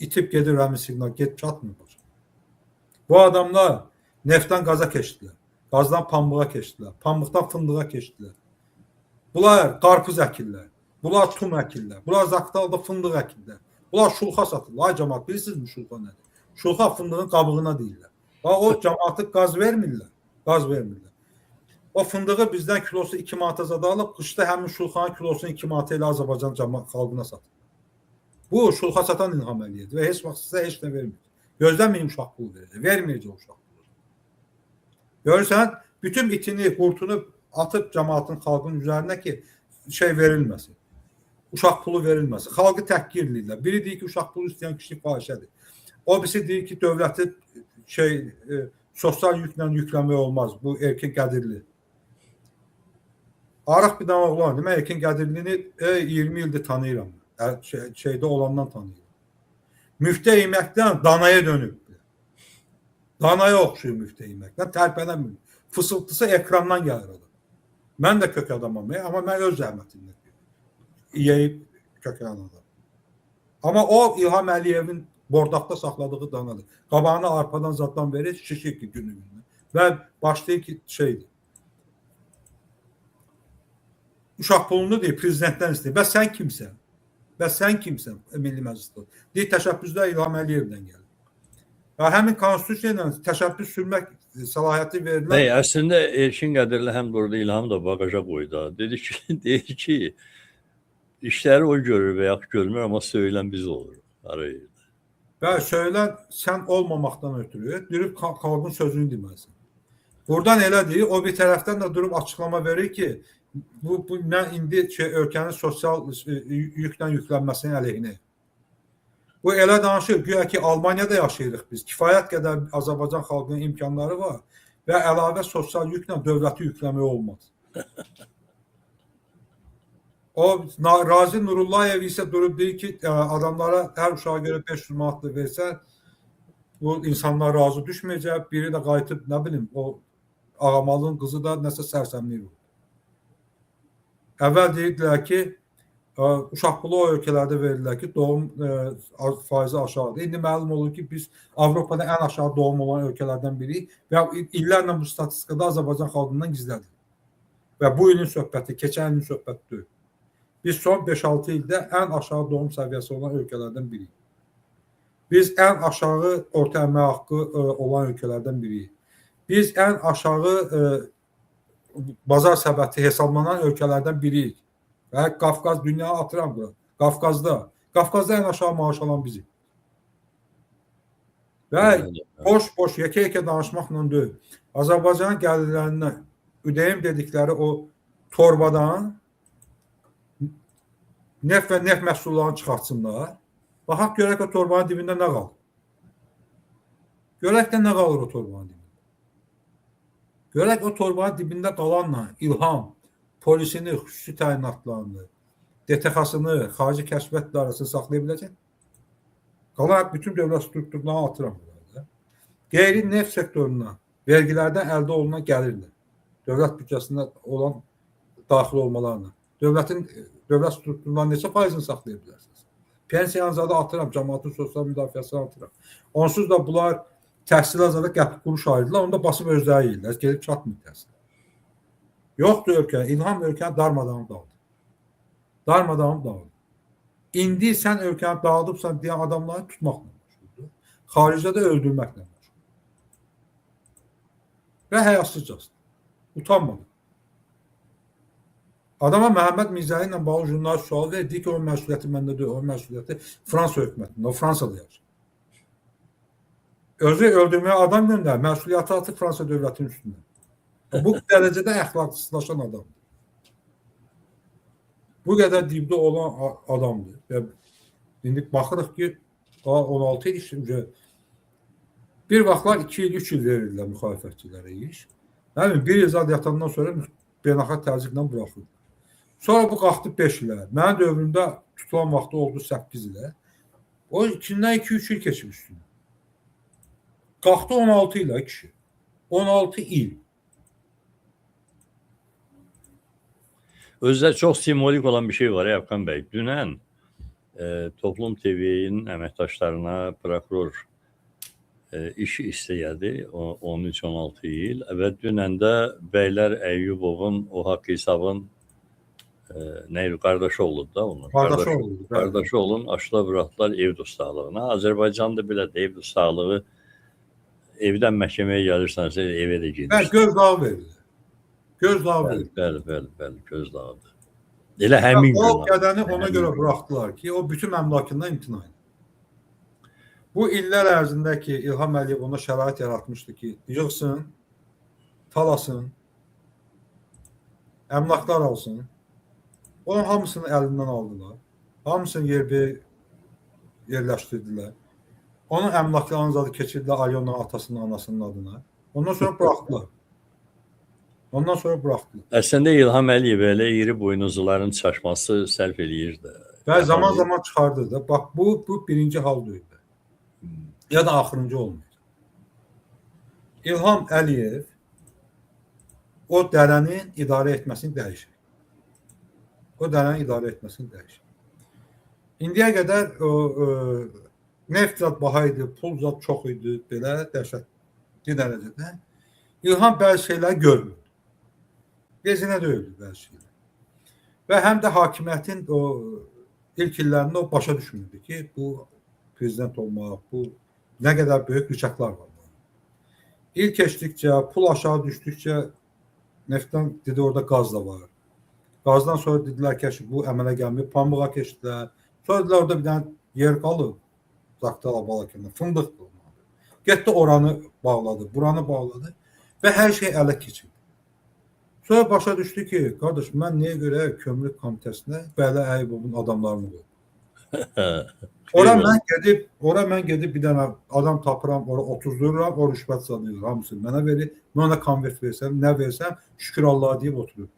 İtib gedir həmin siqnal, gedib çatmır. Bu adamlar neftdən qaza keçdilər. Qazdan pambığa keçdilər. Pambıqdan fındığa keçdilər. Bunlar qarpız əkirlər. Bunlar tum əkirlər. Bunlar Zaqatalada fındıq əkirlər. Bunlar şulxa satırlar. Ay cəmaat, bilirsiniz şulxa nədir? Şulxa fındığın qabığına deyirlər. O cəmaatı qaz vermirlər. Qaz vermirlər. O fındığı bizdən kilosu 2 manata zada alıb, qışda həmin şulxanın kilosunu 2 manata ilə Azərbaycan xalqına satır. Bu şulxa satan İlham Əliyevdir və heç vaxt sizə heç nə vermir. Gözləməyin uşaq pulu verəcək. Verməyəcək uşaq pulu. Görürsən, bütün itini, qurtunu atıb cəmaatın, xalqın üzərinə ki, şey verilməsin. Uşaq pulu verilməsin. Xalqı təhqir edirlər. Biri deyir ki, uşaq pulu istəyən kişi fahişədir. O birisi deyir ki, dövləti sosial yüklə yükləmək olmaz. Bu erkin qədirli. Arıq bir dana oğlan. Demə, Erkin Qədirlini 20 ildir tanıyıram. Şeydə olandan tanıyıram. Müftə yeməkdən danaya dönüb. Danaya oxşuyur müftə yeməkdən. Tərpənəmir. Fısıltısı ekrandan gəlir adam. Mən də kök adamam. Amma mən öz zəhmətimlə yeyib kökən adam. Amma o İlham Əliyevin bordaqda saxladığı danadır. Qabağını arpadan zaddan verir, şişir ki günü-günü. Və başlayır ki şeydir. Uşaq pulunu deyir, prezidentdən istəyir. Bəs sən kimsən? Bəs sən kimsən? Milli Məclisdə. Deyir, təşəbbüslər İlham Əliyevdən gəlir. Və həmin konstitusiya ilə təşəbbüs sürmək səlahiyyəti verilən... Əslində Erkin Qədirli həm də orada İlhamı da bagaja qoydu. Deyir ki, işləri o görür və yaxud görmür, amma söylən biz oluruq. Və söylən sən olmamaqdan ötürü, durub xalqın sözünü deməlisən. Buradan elə deyir, o bir tərəfdən də durub açıqlama verir ki, bu mən indi ölkənin sosial yüklə yüklənməsinin əleyhinə. Bu elə danışır, güya ki, Almaniyada yaşayırıq biz. Kifayət qədər Azərbaycan xalqının imkanları var və əlavə sosial yüklə dövləti yükləmək olmaz. O Razi Nurullayev isə durub deyir ki, adamlara hər uşağa görə 500 manatlı versə, bu insanlar razı düşməyəcək. Biri də qayıtıb, nə bilim, o Ağamalının qızı da nəsə sərsəmlik olur. Əvvəl deyirdilər ki, uşaq pulu o ölkələrdə verirlər ki, doğum faizi aşağıdır. İndi məlum olur ki, biz Avropada ən aşağı doğum olan ölkələrdən biriyik və illərlə bu statistikada Azərbaycan xalqından gizlədir. Və bu ilin söhbəti, keçən ilin söhbəti deyil. Biz son 5-6 ildə ən aşağı doğum səviyyəsi olan ölkələrdən biriyik. Biz ən aşağı orta əmək haqqı olan ölkələrdən biriyik. Biz ən aşağı bazar səbəti hesablanan ölkələrdən biriyik. Və Qafqaz dünya atıram bura. Qafqazda ən aşağı maaş alan bizik. Və boş yekə danışmaqla deyil. Azərbaycan gəlirlərindən ÜDM dedikləri o torbadan neft və neft məhsullarını çıxartsınlar. Baxaq görək o torbanın dibində nə qalır. Görək də nə qalır o torbanın dibində. Görək o torbanın dibində qalanla İlham polisini, xüsusi təyinatlarını, DTX-sını, xarici kəşfiyyat idarəsini saxlaya biləcək. Qalan bütün dövlət strukturlarını atıram burada. Qeyri-neft sektoruna vergilərdən əldə olunan gəlirlər. Dövlət büdcəsində olan daxil olmalarına. Dövlət strukturlarının neçə faizini saxlaya bilərsiniz? Pensiyanızı da atıram, cəmaatın sosial müdafiəsini atıram. Onsuz da bunlar təhsil azada qəpik quruş ayırdılar, onu da basıb özləri yiyirlər. Gelib çatmır təhsil. Yoxdur ölkə, İlham ölkəni darmadağın dağıldı. Darmadağın dağıldı. İndi sən ölkəni dağılıbsan deyən adamları tutmaqla məşğuldur. Xaricdə də öldürməklə məşğuldur. Və həyasızcasın. Utanmadı. Adama Məhəmməd Mirzəli ilə bağlı jurnalist sual verdi ki, o məsuliyyəti məndə deyil, o məsuliyyəti Fransa hökumətində, o Fransada yaşır. Özü öldürməyə adam göndər, məsuliyyəti atı Fransa dövlətinin üstündə. Bu dərəcədə əxlaqsızlaşan adamdır. Bu qədər dibdə olan adamdır. Və indi baxırıq ki, 16 il işləyir. Bir vaxtlar 2 il, 3 il verirdilər müxalifətçilərə iş. Bir il zad yatandan sonra beynəlxalq təzyiqlə buraxıldı. Sonra bu qalxdı 5 ilə. Mənim dövrümdə tutulan vaxtı oldu 8 ilə. O içindən 2-3 il keçib üstündə. Qalxdı 16 ilə kişi. 16 il. Özdə çox simvolik olan bir şey var ya Əfqan bəy. Dünən Toplum TV-nin əməkdaşlarına prokuror işi istəyədi 13-16 il və dünən də Bəylər Əyyubovun o haqq hesabın qardaşı oldu da onun. Qardaşı olun açıla buraxdılar ev dustaqlığına. Azərbaycanda belə də ev dustaqlığı evdən məhkəməyə gəlirsənsə evə də gedirsən. Gözdağı verilir. Gözdağı verilir. Bəli, gözdağıdır. Elə həmin gün. O qədəni ona görə buraxdılar ki, o bütün əmlakından imtina edir. Bu illər ərzində ki, İlham Əliyev ona şərait yaratmışdı ki, yığsın, talasın, əmlaklar alsın. Onun hamısını əlindən aldılar. Hamısını yerləşdirdilər. Onun əmlaklarını zadı keçirdilər Alyonun atasının, anasının adına. Ondan sonra buraxdılar. Əslində İlham Əliyev elə iri boynuzluların çaşması sərf eləyirdi. Və zaman çıxardı da. Bax, bu birinci hal deyil. Ya da axırıncı olmayacaq. İlham Əliyev o dərənin idarə etməsini dəyişir. İndiyə qədər neft zat baha idi, pul zat çox idi, belə dəhşətli dərəcədə. İlham bəzi şeylər görmürdü. Vezinə də öldü bəzi şeylər. Və həm də hakimiyyətin o ilk illərində o başa düşmürdü ki, bu prezident olmaq, bu nə qədər böyük rıçaqlar var. İl keçdikcə, pul aşağı düşdükcə neftdən dedi orada qaz da var. Qazdan sonra dedilər ki, bu əmələ gəlməyib, pambığa keçdilər. Sonra dedilər orada bir dənə yer qalıb, Zaqatala Balakəndə, fındıqdır. Getdi oranı bağladı, buranı bağladı və hər şey ələ keçirdi. Sonra başa düşdü ki, qardaş, mən niyə görə kömürlük komitəsinə Bəylər Əyyubovun adamlarını qoydum. Ora mən gedib bir dənə adam tapıram, ora otuzdururam, o rüşvət sanıyır, hamısını mənə verir. Mən ona konvert versəm, nə versəm, şükür Allah'a deyib oturur.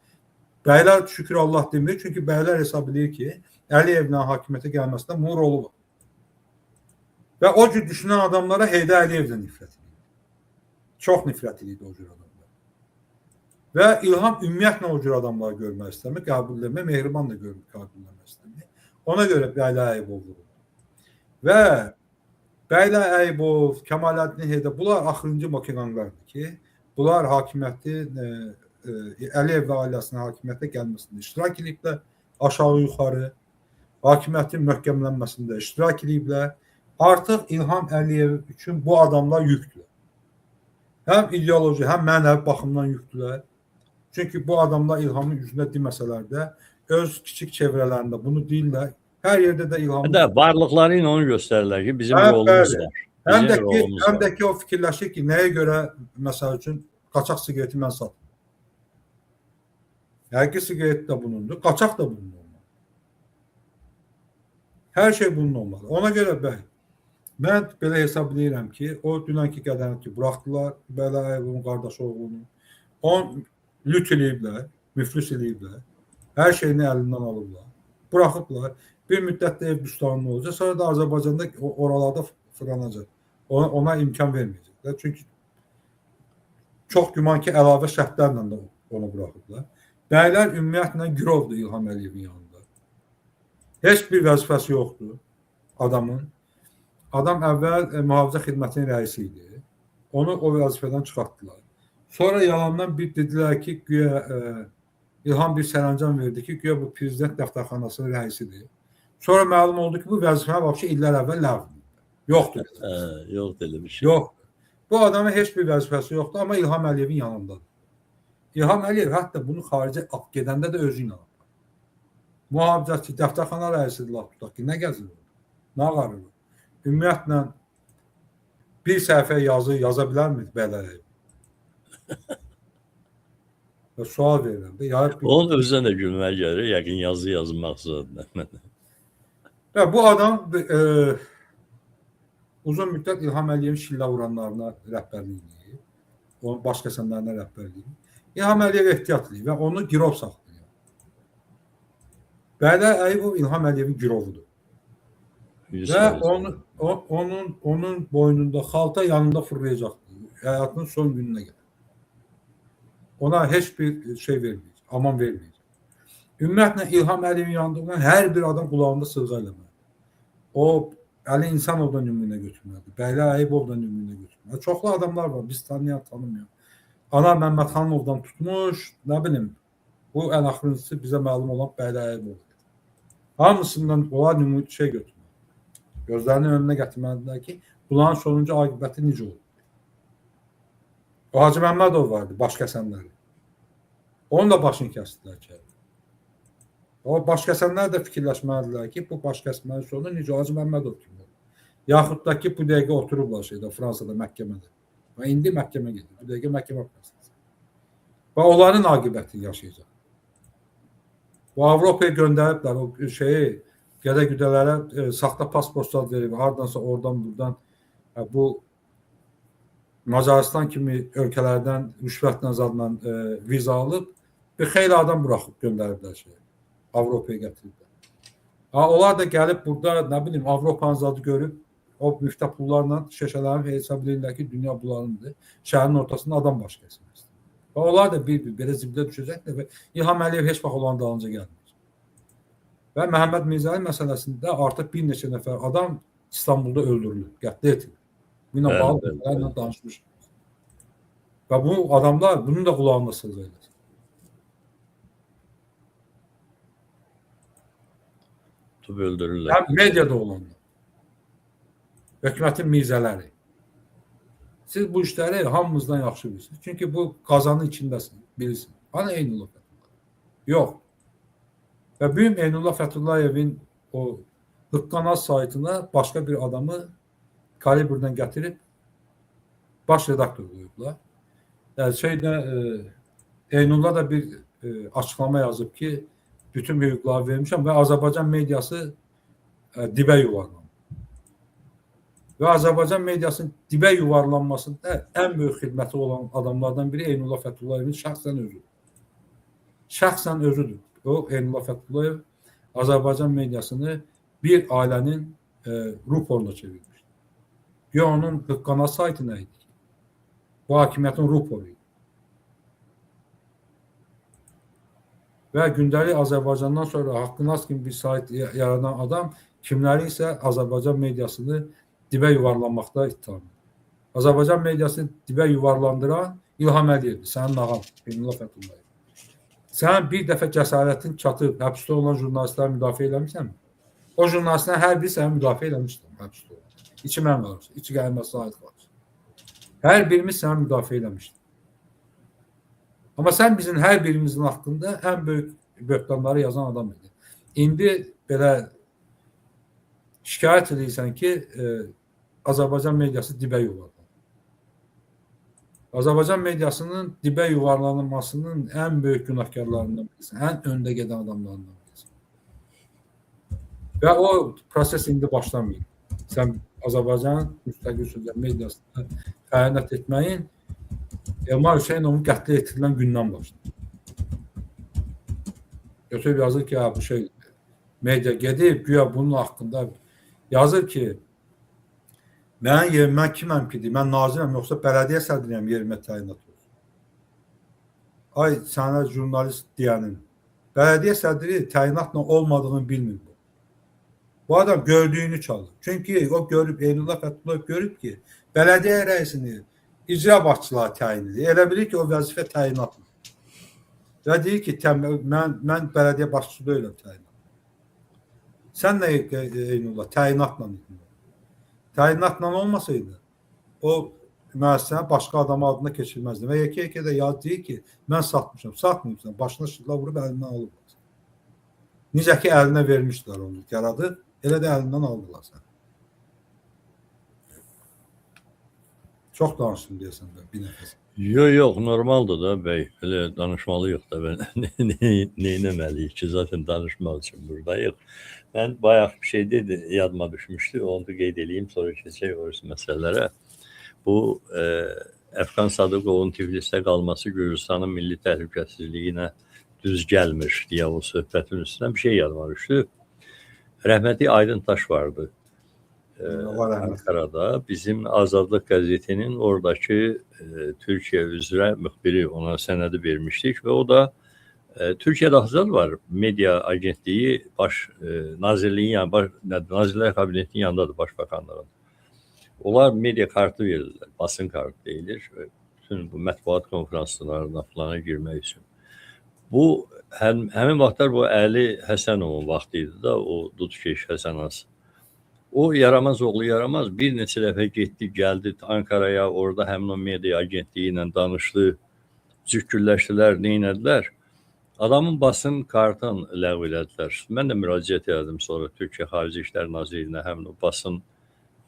Bəylər şükür Allah demir, çünki Bəylər hesab edir ki, Əliyevlə hakimiyyətə gəlməsində bunun rolu var. Və o cür düşünən adamlara Heydər Əliyevdən nifrət edir. Çox nifrət edir o cür adamlar. Və İlham ümumiyyətlə o cür adamları görmək istəmir, qəbul etmir, Mehriban da qəbul etmək istəmir. Ona görə Bəylər Əyyubov vuruldu. Və Bəylər Əyyubov, Kəmaləddin Heydər, bunlar axırıncı makinanlardır ki, bunlar hakimiyyəti, Əliyev və ailəsinin hakimiyyətə gəlməsində iştirak ediblər. aşağı yuxarı hakimiyyətin möhkəmlənməsində iştirak ediblər. Artıq İlham Əliyev üçün bu adamlar yükdür. Həm ideoloji, həm mənəvi baxımdan yükdülər. Çünki bu adamlar İlhamın üzünə deməsələr də öz kiçik çevrələrində bunu deyirlər. Hər yerdə də İlhamın... Varlıqları ilə onu göstərirlər ki, bizim rolumuz var. Həm də ki, o fikirləşir ki, nəyə görə, məsəl üçün, qaçaq sigareti mən satım. Həqiqi sigaret də bunundur, qaçaq da bunun olmalı. Hər şey bunun olmalı. Ona görə bəli, mən belə hesablayıram ki, o dünənki qədəni ki, buraxdılar, Bələ Əyəbovun qardaşı oğlunu, onu lüt eləyiblər, müflis eləyiblər, hər şeyini əlindən alıblar, buraxıblar, bir müddətdə ev büstanlı olacaq, sonra da Azərbaycanda oralarda fırlanacaq. Ona imkan verməyəcəklər. Çünki çox güman ki, əlavə şərtlərlə də onu buraxıblar. Bəylər ümumiyyətlə girovdur İlham Əliyevin yanında. Heç bir vəzifəsi yoxdur adamın. Adam əvvəl mühafizə xidmətinin rəisi idi. Onu o vəzifədən çıxartdılar. Sonra yalandan bir dedilər ki, güya İlham bir sərəncam verdi ki, güya bu prezident dəftərxanasının rəisidir. Sonra məlum oldu ki, bu vəzifəni vəbşi illər əvvəl ləğv edildi. Yoxdur. Yoxdur elə bir şey. Yoxdur. Bu adamın heç bir vəzifəsi yoxdur, amma İlham Əliyevin yanındadır. İlham Əliyev hətta bunu xaricə gedəndə də özü ilə alır. Mühafizəçi, dəftərxana rəisidir, laf tutaq ki, nə gəzir? Nə qarır? Ümumiyyətlə bir səhifə yaza bilərmi Bələ Əliyev? Sual verirəm. Onun özünə də gülmək gəlir, yəqin yazı yazmaq zorunda. Bu adam uzun müddət İlham Əliyevin şillə vuranlarına rəhbərlik edir. Onun baş kəsənlərinə rəhbərlik edir. İlham Əliyev ehtiyat edir və onu girov saxlayır. Bələ Əyəbov İlham Əliyevin girovudur. Və onun boynunda xalta yanında fırlayacaqdır. Həyatının son gününə gəlir. Ona heç bir şey verməyəcək, aman verməyəcək. Ümumiyyətlə İlham Əliyevin yanında olan hər bir adam qulağında sırğa eləməlidir. O Əli İnsanovdan nümunə götürməlidir. Bələ Əyəbovdan nümunə götürməlidir. Çoxlu adamlar var, biz tanıyan, tanımıyor. Anar Məmmədxanovdan tutmuş, nə bilim, bu ən axırıncısı bizə məlum olan Bələ Əyəbovdur. Hamısından onlar nümunə şey götürməlidir. Gözlərinin önünə gətirməlidirlər ki, bunların sonuncu aqibəti necə olur? O Hacı Məmmədov vardı, baş kəsənləri. Onun da başını kəsdilər ki. O baş kəsənlər də fikirləşməlidirlər ki, bu baş kəsmənin sonu necə Hacı Məmmədov kimi olur. Yaxud da ki, bu dəqiqə oturublar Fransada məhkəmədə. Və indi məhkəmə gedir. Bu dəqiqə məhkəmə prosesi. Və onların aqibətini yaşayacaq. Bu Avropaya göndəriblər o şeyi, gədə-güdələrə saxta pasportlar verib, hardansa oradan, buradan bu Macaristan kimi ölkələrdən rüşvətlə zadla viza alıb bir xeyli adam buraxıb göndəriblər Avropaya gətiriblər. Onlar da gəlib burada, nə bilim, Avropanın zadı görüb, o müftə pullarla şəşələrin hesab edirlər ki, dünya bularındır. Şəhərin ortasında adam baş kəsilməz. Və onlar da bir belə zibilə düşəcəklər və İlham Əliyev heç vaxt olan dalınca gəlmir. Və Məhəmməd Mirzəli məsələsində artıq bir neçə nəfər adam İstanbulda öldürülür, qətlə etilir. Bununla bağlı danışmışıq. Və bu adamlar bunun da qulağında sırğa eləsin. Tutub öldürürlər. Həm mediada olanlar. Hökumətin mirzələri. Siz bu işləri hamımızdan yaxşı bilirsiniz. Çünki bu qazanın içindəsiniz, bilirsiniz. Hani Eynullah Fəthullah? Yox. Və büyüm Eynullah Fətullayevin o Hıqqanaz saytına başqa bir adamı kalibrdən gətirib baş redaktor qoyublar. Yəni Eynullah da bir açıqlama yazıb ki, bütün hüquqları vermişəm və Azərbaycan mediası dibə yuvarlanır. Və Azərbaycan mediasının dibə yuvarlanmasında ən böyük xidməti olan adamlardan biri Eynullah Fətullayevin şəxsən özüdür. Şəxsən özüdür. O Eynullah Fəthullayev Azərbaycan mediasını bir ailənin ruporuna çevirmişdir. Ya onun Hıqqanaz saytı nə idi? Bu hakimiyyətin ruporu idi. Və gündəlik Azərbaycandan sonra Haqqınaz kimi bir sayt yaradan adam kimləri isə Azərbaycan mediasını dibə yuvarlanmaqda ittihamdır. Azərbaycan mediasını dibə yuvarlandıran İlham Əliyevdir, sənin ağam, Eynullah Fəthullayev. Sən bir dəfə cəsarətin çatıb həbsdə olan jurnalistləri müdafiə eləmisənmi? O jurnalistlərin hər biri səni müdafiə eləmişdir həbsdə olan. İki mən qalırsan, iki gəlməsi ait qalırsan. Hər birimiz səni müdafiə eləmişdir. Amma sən bizim hər birimizin haqqında ən böyük böhtanları yazan adam idi. İndi belə şikayət edirsən ki, Azərbaycan mediası dibə yuvarlanır. Azərbaycan mediasının dibə yuvarlanmasının ən böyük günahkarlarından birisin, ən öndə gedən adamlarından birisin. Və o proses indi başlamayıb. Sən Azərbaycan müstəqil sözlər mediasında xəyanət etməyin Elmar Hüseynovun qətlə yetirilən gündən başlayır. Götürüb yazır ki, bu şey media gedib, güya bunun haqqında yazır ki, mənim yerimə kiməm ki, mən nazirəm, yoxsa bələdiyyə sədriyəm yerimə təyinat olsun. Ay, sənə jurnalist deyənin, bələdiyyə sədri təyinatla olmadığını bilmir bu. Bu adam gördüyünü çalır. Çünki o görüb, Eynullah Fətullah görüb ki, bələdiyyə rəisini icra başçıları təyin edir. Elə bilir ki, o vəzifə təyinatla. Və deyir ki, mən bələdiyyə başçısı deyiləm təyinat. Sən nə Eynullah, təyinatla idin. Təyinatla olmasaydı, o müəssisəni başqa adam adına keçirməzdi. Və yekə də yaz deyir ki, mən satmışam, satmayıbsan, başına şıdla vurub əlindən alırlar. Necə ki, əlinə vermişlər onu, yaradır, elə də əlindən aldılar sən. Çox danışdım deyəsən də, bir nəfəs. Yox, normaldır da bəy, elə danışmalıyıq da, neynəməliyik ki, zaten danışmaq üçün buradayıq. Mən bayaq bir şey dedi, yadıma düşmüşdü, onu da qeyd edeyim, sonra keçək orası məsələlərə. Bu, Əfqan Sadıqovun Tiflisdə qalması Gürcüstanın milli təhlükəsizliyinə düz gəlmir deyə o söhbətin üstündən bir şey yadıma düşdü. Rəhmətli Aydın Taş vardı. Ankara'da bizim Azadlıq qəzetinin oradakı Türkiye üzrə müxbiri ona sənədi vermişdik və o da Türkiye'de hazır var medya agentliği nazirliğin yani Nazirler Kabineti'nin yanındadır başbakanlığın. Onlar medya kartı verirler, basın kartı değildir. Bütün bu mətbuat konferanslarına falan girmək üçün. Bu həmin vaxtlar bu Əli Həsənovun vaxtıydı da, o Dudkeş Həsənas. O yaramaz oğlu yaramaz bir neçə dəfə getdi, gəldi Ankara'ya, orada həmin o media agentliyi ilə danışdı, cükkülləşdilər, neynədilər. Adamın basın kartını ləğv elədilər. Mən də müraciət edirdim sonra Türkiyə Xarici İşlər Nazirliyinə, həmin o basın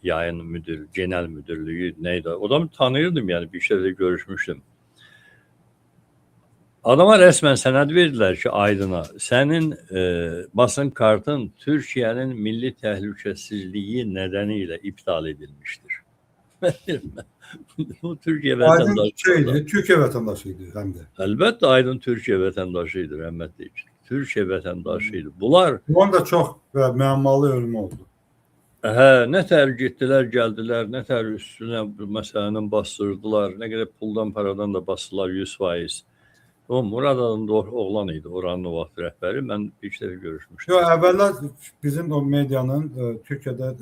yayın genel müdürlüyü neydi? Adamı tanıyırdım yani, bir şeyle görüşmüşdüm. Adama resmen sənəd verdilər ki, Aydın'a, sənin basın kartın Türkiye'nin milli təhlükəsizliyi nedeniyle iptal edilmiştir. Bu Türkiye vətəndaşıydı. Aydın Türkiye vətəndaşıydı hem de. Elbette Aydın Türkiye vətəndaşıydı, rəhmətli. Türkiye vətəndaşıydı. Bunlar... Bunun da çox müəmmalı ölümü oldu. Ne tər getdilər, gəldilər, ne tər üstünə məsələnin bastırdılar, ne qədər puldan, paradan da bastılar 100%. O Murad adında oğlan idi, oranın o vaxt rəhbəri. Mən bir şeylə görüşmüşdüm. Yox, əvvəllər bizim o medianın Türkiyədə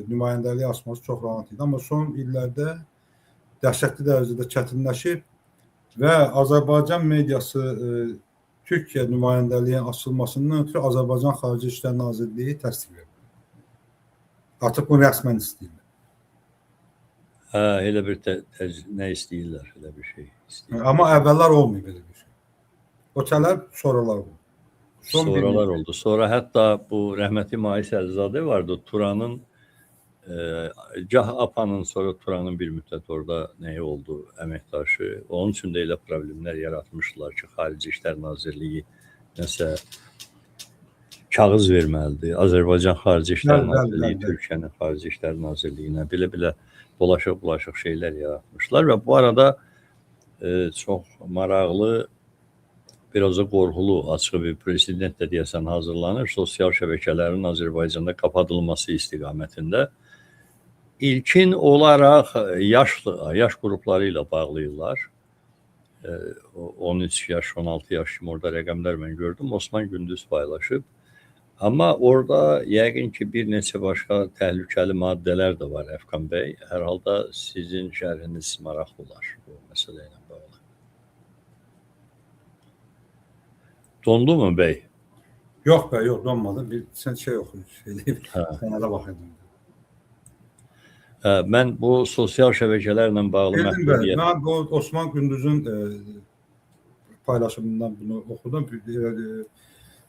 nümayəndəliyi açması çox rahat idi. Amma son illərdə dəhşətli dərəcədə çətinləşib və Azərbaycan mediası Türkiyə nümayəndəliyinin açılmasından ötürü Azərbaycan Xarici İşlər Nazirliyi təsdiq edir. Artıq bunu rəsmən istəyirlər. Elə bir nə istəyirlər, elə bir şey istəyirlər. Amma əvvəllər olmayıb belə bir şey. O tələb sonralar oldu. Sonralar oldu. Sonra hətta bu rəhmətli Mais Əlizadə vardı. Turanın, Cah Apanın, sonra Turanın bir müddət orada nəyi oldu, əməkdaşı. Onun üçün də elə problemlər yaratmışdılar ki, Xarici İşlər Nazirliyi nəsə kağız verməlidir. Azərbaycan Xarici İşlər Nazirliyi, Türkiyənin Xarici İşlər Nazirliyinə belə bulaşıq şeylər yaratmışlar və bu arada çox maraqlı, biraz da qorxulu, açıq bir president də deyəsən hazırlanır. Sosial şəbəkələrin Azərbaycanda qapadılması istiqamətində. İlkin olaraq yaş qrupları ilə bağlayırlar. 13 yaş, 16 yaş kimi orada rəqəmlər mən gördüm. Osman Gündüz paylaşıb. Amma orada yəqin ki, bir neçə başqa təhlükəli maddələr də var Əfqan bəy. Hər halda sizin şərhiniz maraqlı olar bu məsələ ilə bağlı. Dondu mu bey? Yox be, yox donmadı. Bir sən şey oxu, şey deyib, Hə. sənədə baxırdım. Mən bu sosial şəbəkələrlə bağlı Bildim be, məhdudiyyət mən bu Osman Gündüz'ün paylaşımından bunu oxudum.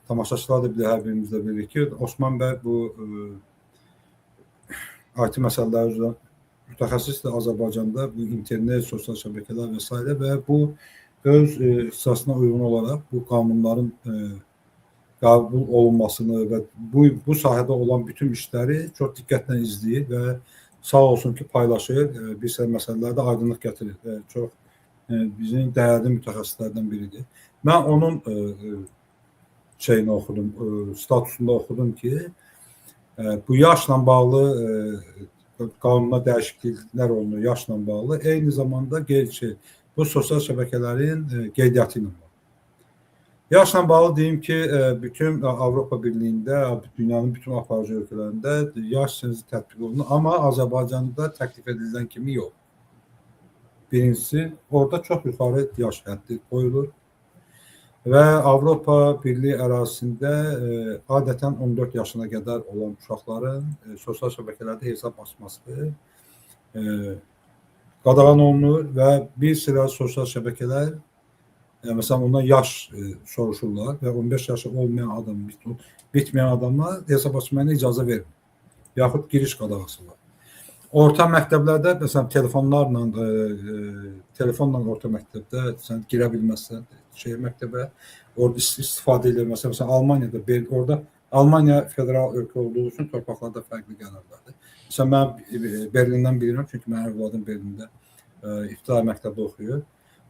Tamaşaçılar da bilir, hər birimizdə bilir ki, Osman bəy bu IT məsələləri üzrə mütəxəssisdir Azərbaycanda, bu internet, sosial şəbəkələr və s. və bu öz ixtisasına uyğun olaraq bu qanunların qəbul olunmasını və bu sahədə olan bütün işləri çox diqqətlə izləyir və sağ olsun ki, paylaşır, bir sıra məsələlərdə aydınlıq gətirir. Çox bizim dəyərli mütəxəssislərdən biridir. Mən onun şeyini oxudum, statusunda oxudum ki, bu yaşla bağlı qanuna dəyişikliklər olunur, yaşla bağlı. Eyni zamanda bu sosial şəbəkələrin qeydiyyatı ilə bağlı. Yaşla bağlı deyim ki, bütün Avropa Birliyində, dünyanın bütün aparıcı ölkələrində yaş sınırı tətbiq olunur, amma Azərbaycanda təklif edilən kimi yox. Birincisi, orada çox yuxarı yaş həddi qoyulur və Avropa Birliyi ərazisində adətən 14 yaşına qədər olan uşaqların sosial şəbəkələrdə hesab açması qadağan olunur və bir sıra sosial şəbəkələr məsələn ondan yaş soruşurlar və 15 yaşı olmayan adam, bitməyən adamlar hesab açmaya icazə vermir. Yaxud giriş qadağası var. Orta məktəblərdə məsələn telefonla orta məktəbdə sən girə bilməzsən məktəbə, orada istifadə edir. Məsələn Almaniyada, orada Almaniya federal ölkə olduğu üçün torpaqlarda fərqli qərarlardır. Məsələn mən Berlindən bilirəm, çünki mənim övladım Berlində ibtidai məktəbdə oxuyur.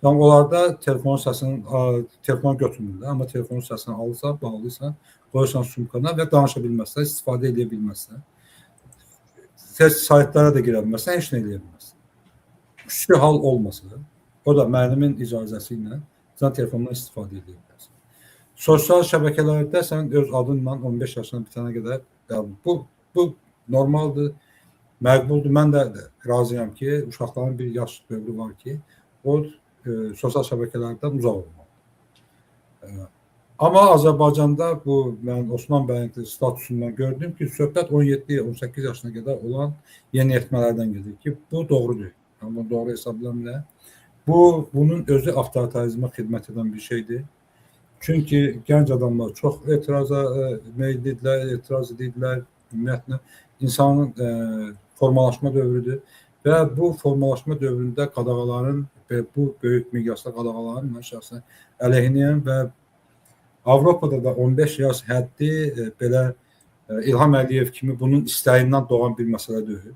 Onlarda telefon götürmürlər, amma telefonun səsini alırsan, bağlıysan, qoyursan sumkana və danışa bilməzsən, istifadə edə bilməzsən. Saytlara da girə bilməzsən, heç nə edə bilməzsən. Xüsusi hal olmasa, o da müəllimin icazəsi ilə sən telefondan istifadə edə bilməzsən. Sosial şəbəkələrdə sən öz adınla 15 yaşına bitənə qədər bu normaldır, məqbuldur. Mən də razıyam ki, uşaqların bir yaş dövrü var ki, o sosial şəbəkələrdən uzaq olmalıdır. Amma Azərbaycanda mən Osman bəyin statusundan gördüm ki, söhbət 17-18 yaşına qədər olan yeniyetmələrdən gedir ki, bu doğru deyil. Amma doğru hesablamla bunun özü avtoritarizmə xidmət edən bir şeydir. Çünki gənc adamlar çox etiraza meyillidirlər, etiraz edirlər. Ümumiyyətlə, insanın formalaşma dövrüdür və bu formalaşma dövründə qadağaların və bu böyük miqyasda qadağaların mən şəxsən əleyhinəyəm və Avropada da 15 yaş həddi belə İlham Əliyev kimi bunun istəyindən doğan bir məsələ deyil.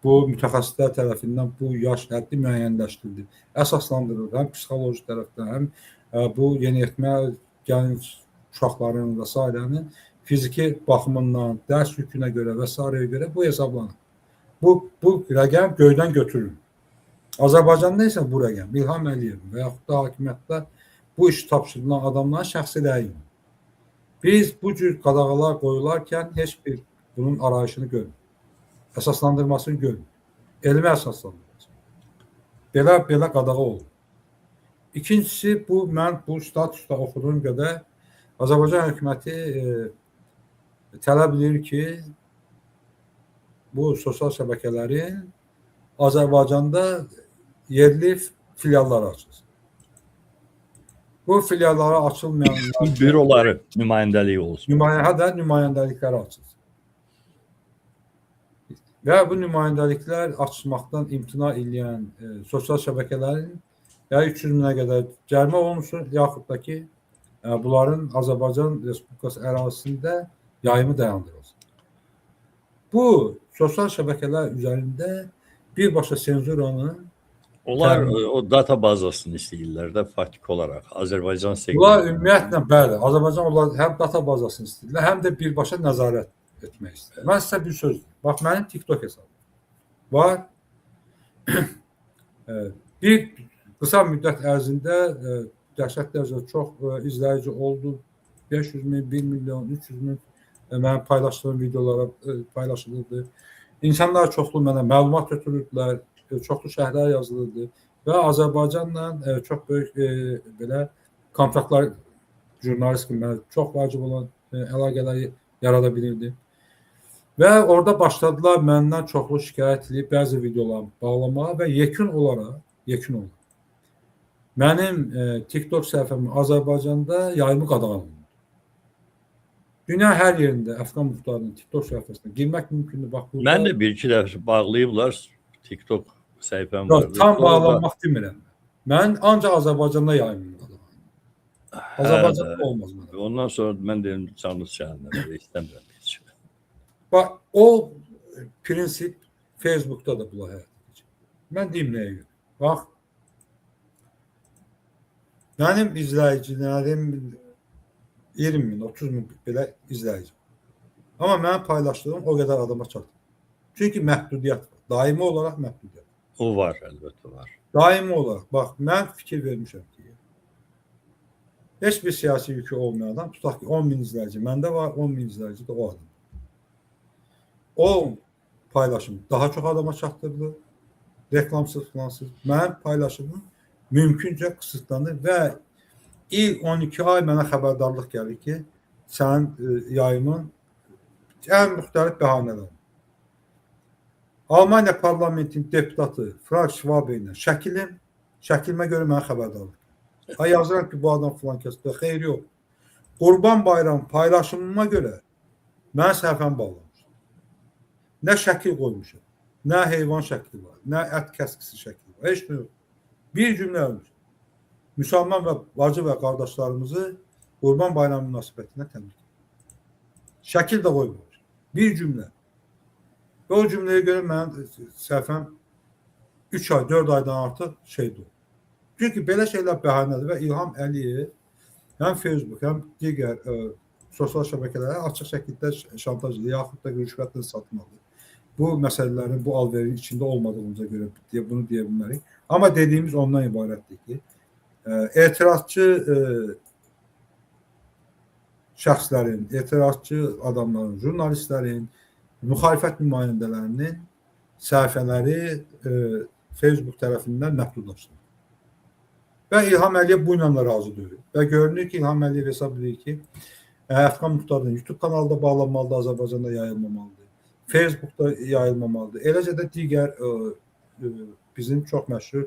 Bu mütəxəssislər tərəfindən bu yaş həddi müəyyənləşdirildi, əsaslandırıldı. Həm psixoloji tərəfdən, həm bu yeniyetmə gənc uşaqların və s. fiziki baxımından, dərs yükünə görə və s. görə bu hesablanır. Bu rəqəm göydən götürülür. Azərbaycanda isə bu rəqəm İlham Əliyev və yaxud da hakimiyyətdə bu iş tapşırılan adamların şəxsi rəyidir. Biz bu cür qadağalar qoyularkən heç bir bunun arayışını görmür. Əsaslandırmasını görmür. Elmi əsaslandırması. Belə qadağa olur. İkincisi, mən bu statusda oxuduğum qədər Azərbaycan hökuməti tələb edir ki, bu sosial şəbəkələrin Azərbaycanda yerli filialları açılsın. Bu filiallara açılmayan büroları nümayəndəliyi olsun. Nümayəndəlikləri açılsın. Və bu nümayəndəliklər açmaqdan imtina edən sosial şəbəkələrin 300 minə qədər cərimə olunsun, yaxud da ki, bunların Azərbaycan Respublikası ərazisində yayımı dayandırılsın. Bu sosial şəbəkələr üzərində birbaşa senzuranın Onlar o data bazasını istəyirlər də faktiki olaraq Azərbaycan segmenti. Bunlar ümumiyyətlə bəli, Azərbaycan onlar həm data bazasını istəyirlər, həm də birbaşa nəzarət etmək istəyirlər. Mən sizə bir söz deyim. Bax, mənim TikTok hesabım var. Bir qısa müddət ərzində dəhşətli dərəcədə çox izləyici oldu. 500 min, 1 milyon, 300 min mənim paylaşdığım videolara paylaşılırdı. İnsanlar çoxlu mənə məlumat götürürdülər, çoxlu şərhlər yazılırdı və Azərbaycanla çox böyük belə kontraktlar jurnalist kimi mənə çox vacib olan əlaqələri yarada bilirdim. Və orada başladılar məndən çoxlu şikayət edib bəzi videolarımı bağlamağa və yekun olaraq mənim TikTok səhifəmi Azərbaycanda yayımı qadağan olundu. Dünya hər yerində Əfqan Muxtarının TikTok səhifəsinə girmək mümkündür. Bax burada. Mən də bir-iki dəfə bağlayıblar TikTok səhifəm var. Tam bağlanmaq demirəm. Mən ancaq Azərbaycanda yayımını qadağan olundu. Azərbaycanda olmaz mənə. Ondan sonra mən deyim canınız cəhənnəmə istəmirəm heç. Bax o prinsip Facebookda da bula həyata keçir. Mən deyim nəyə görə. Bax mənim izləyicilərim 20 min, 30 min belə izləyici. Amma mənim paylaşdığım o qədər adama çatır. Çünki məhdudiyyət var. Daimi olaraq məhdudiyyət. O var, əlbəttə var. Daimi olaraq. Bax, mən fikir vermişəm ki, heç bir siyasi yükü olmayan adam, tutaq ki, 10 min izləyici məndə var, 10 min izləyici də o adam. O paylaşım daha çox adama çatdırdı. Reklamsız, filansız. Mənim paylaşımım mümküncə qısıtlanır və il 12 ay mənə xəbərdarlıq gəlir ki, sənin yayımın ən müxtəlif bəhanələr. Almaniya parlamentinin deputatı Frank Schwabe ilə şəkilimə görə mənə xəbərdarlıq. Ay yazıram ki, bu adam filan kəsdə xeyr yox. Qurban Bayramı paylaşımıma görə mən səhifəm bağlamışam. Nə şəkil qoymuşam, nə heyvan şəkli var, nə ət kəskisi şəkli var. Heç nə yox. Bir cümlə yazmışam. Müsəlman və bacı və qardaşlarımızı Qurban Bayramı münasibətinə təbrik edirəm. Şəkil də qoymamış. Bir cümlə. Və o cümləyə görə mənim səhifəm 3 ay, 4 aydan artıq şeydir. Çünki belə şeylər bəhanədir və İlham Əliyev həm Facebook, həm digər sosial şəbəkələrə açıq şəkildə şantaj edir, yaxud da rüşvətlə satmalıdır. Bu məsələlərin bu alverin içində olmadığımıza görə bunu deyə bilmərik. Amma dediyimiz ondan ibarətdir ki, etirazçı şəxslərin, etirazçı adamların, jurnalistlərin, müxalifət nümayəndələrinin səhifələri Facebook tərəfindən məhdudlaşdırılır. Və İlham Əliyev bu ilə razı deyil. Və görünür ki, İlham Əliyev hesab edir ki, Əfqan Muxtarının YouTube kanalda bağlanmalıdır, Azərbaycanda yayılmamalıdır, Facebookda yayılmamalıdır. Eləcə də digər bizim çox məşhur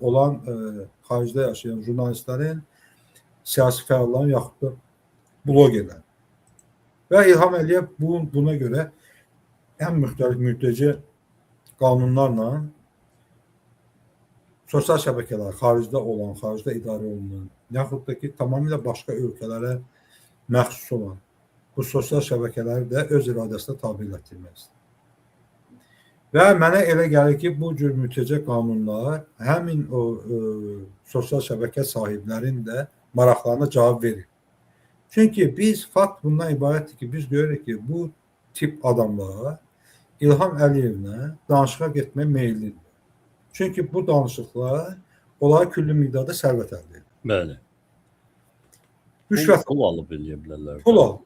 olan xaricdə yaşayan jurnalistlərin, siyasi fəalların yaxud da blogerlər. Və İlham Əliyev buna görə ən müxtəlif müddəci qanunlarla sosial şəbəkələr, xaricdə olan, xaricdə idarə olunan, yaxud da ki, tamamilə başqa ölkələrə məxsus olan bu sosial şəbəkələri də öz iradəsinə tabe etdirmək istəyir. Və mənə elə gəlir ki, bu cür mütəce qanunlar həmin o sosial şəbəkə sahiblərinin də maraqlarına cavab verir. Çünki biz fakt bundan ibarətdir ki, biz görürük ki, bu tip adamlar İlham Əliyevlə danışığa getməyə meyillidir. Çünki bu danışıqlar onlara küllü miqdarda sərvət əldə edir. Bəli. Rüşvət pul alıb eləyə bilərlər. Pul alıb.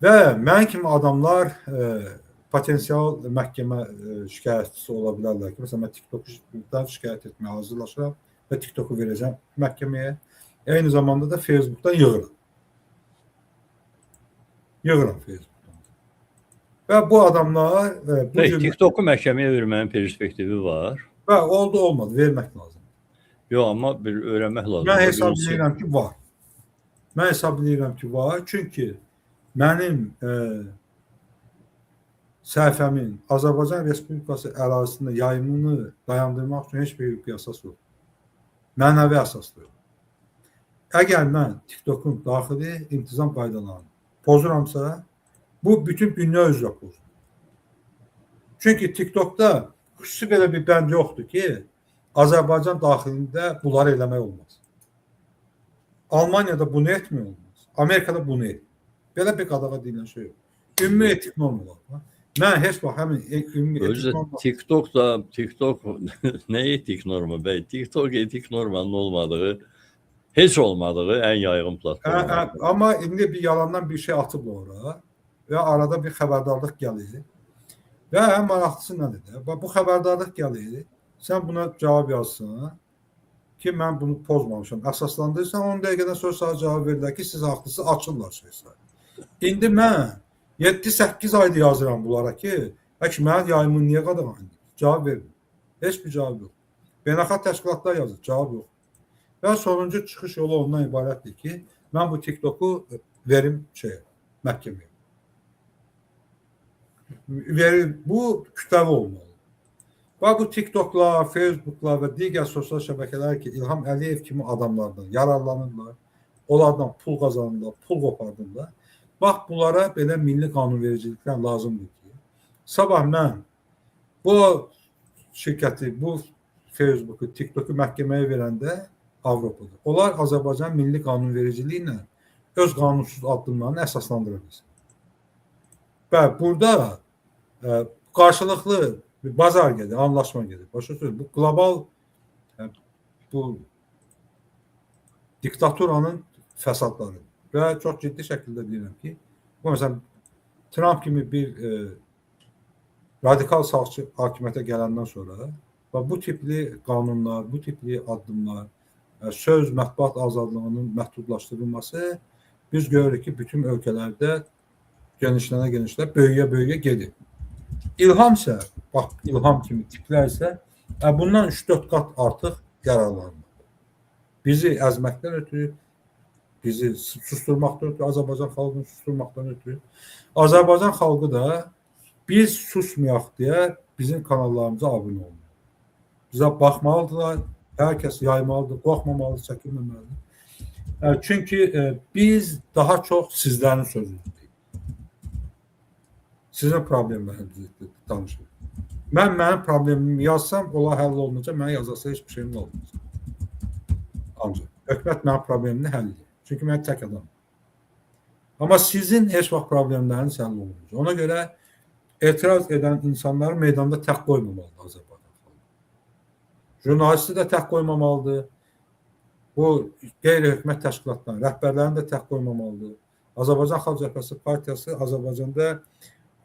Və mən kimi adamlar potensial məhkəmə şikayətçisi ola bilərlər ki, məsələn, mən TikTok-dan şikayət etməyə hazırlaşıram və TikTok-u verəcəm məhkəməyə. Eyni zamanda da Facebook'dan yığıram. Yığıram Facebook'dan. Və bu adamlar... TikTok-u məhkəməyə vermənin perspektivi var. Və oldu, olmadı, vermək lazım. Yox, amma bir öyrənmək lazım. Mən hesab edirəm ki, var. Mən hesab edirəm ki, var. Çünki mənim səhifəmin Azərbaycan Respublikası ərazisində yayımını dayandırmaq üçün heç bir hüquqi əsas yox. Mənəvi əsaslı yox. Əgər mən TikTok'un daxili intizam qaydalarını pozuramsa, bu bütün dünya üzrə pozulur. Çünki TikTok'da xüsusi belə bir bənd yoxdur ki, Azərbaycan daxilində bunları eləmək olmaz. Almaniyada bunu etmək olmaz. Amerikada bunu etmək. Belə bir qadağa deyilən şey yox. Ümumi etik normalar var. Mən heç vaxt həmin ümumi etik normalar... TikTok nə etik norma bəy? TikTok etik normanın olmadığı, heç olmadığı ən yaygın platform. Amma indi bir yalandan bir şey atıb oraya və arada bir xəbərdarlıq gəlir. Və ən maraqlısı nədir də? Bu xəbərdarlıq gəlir, sən buna cavab yazsan, ki mən bunu pozmamışam. Əsaslandırırsan 10 dəqiqədən sonra sana cavab verirlər ki, siz haqlısınız, açırlar söz. İndi mən 7-8 aydır yazıram bunlara ki, ki mənim yayımın niyə qadağandır? Cavab vermir. Heç bir cavab yox. Beynəlxalq təşkilatlar yazır, cavab yox. Və sonuncu çıxış yolu ondan ibarətdir ki, mən bu TikToku verim məhkəməyə. Bu kütləvi olmalı. Və bu TikToklar, Facebooklar və digər sosial şəbəkələr ki, İlham Əliyev kimi adamlardan yararlanırlar, onlardan pul qazanırlar, pul qopardırlar. Bax, bunlara belə milli qanunvericiliklər lazımdır ki, sabah mən bu şirkəti, bu Facebooku, TikToku məhkəməyə verəndə Avropada, onlar Azərbaycan milli qanunvericiliyi ilə öz qanunsuz addımlarını əsaslandıra bilsin. Və burada qarşılıqlı bir bazar gedir, anlaşma gedir. Başa söyleyeyim, bu global bu diktaturanın fəsadları və çox ciddi şəkildə deyirəm ki, bu məsələn Trump kimi bir radikal sağçı hakimiyyətə gələndən sonra bu tipli qanunlar, bu tipli addımlar, söz, mətbuat azadlığının məhdudlaşdırılması biz görürük ki, bütün ölkələrdə genişlənə, böyüyə gedir. İlham isə, bax, İlham kimi tiplər isə bundan 3-4 qat artıq yararlanır. Bizi əzməkdən ötürü, bizi susturmaqdan ötürü, Azərbaycan xalqını susturmaqdan ötürü. Azərbaycan xalqı da biz susmayaq deyə bizim kanallarımıza abunə olmalı. Bizə baxmalıdırlar, hər kəs yaymalıdır, qorxmamalıdır, çəkinməməlidir. Çünki biz daha çox sizlərin sözünüzdür. Sizin problemlərinizi danışırıq. Mənim problemimi yazsam, ola həll olunacaq, mənə yazarsa heç bir şeyim olmayacaq. Ancaq hökumət mənim problemini həll edir. Çünki mən tək adamım. Amma sizin heç vaxt problemləriniz həll olmayacaq. Ona görə etiraz edən insanları meydanda tək qoymamalıdır Azərbaycan xalqı. Jurnalisti də tək qoymamalıdır. Bu qeyri-hökumət təşkilatlarının rəhbərlərini də tək qoymamalıdır. Azərbaycan Xalq Cəbhəsi Partiyası Azərbaycanda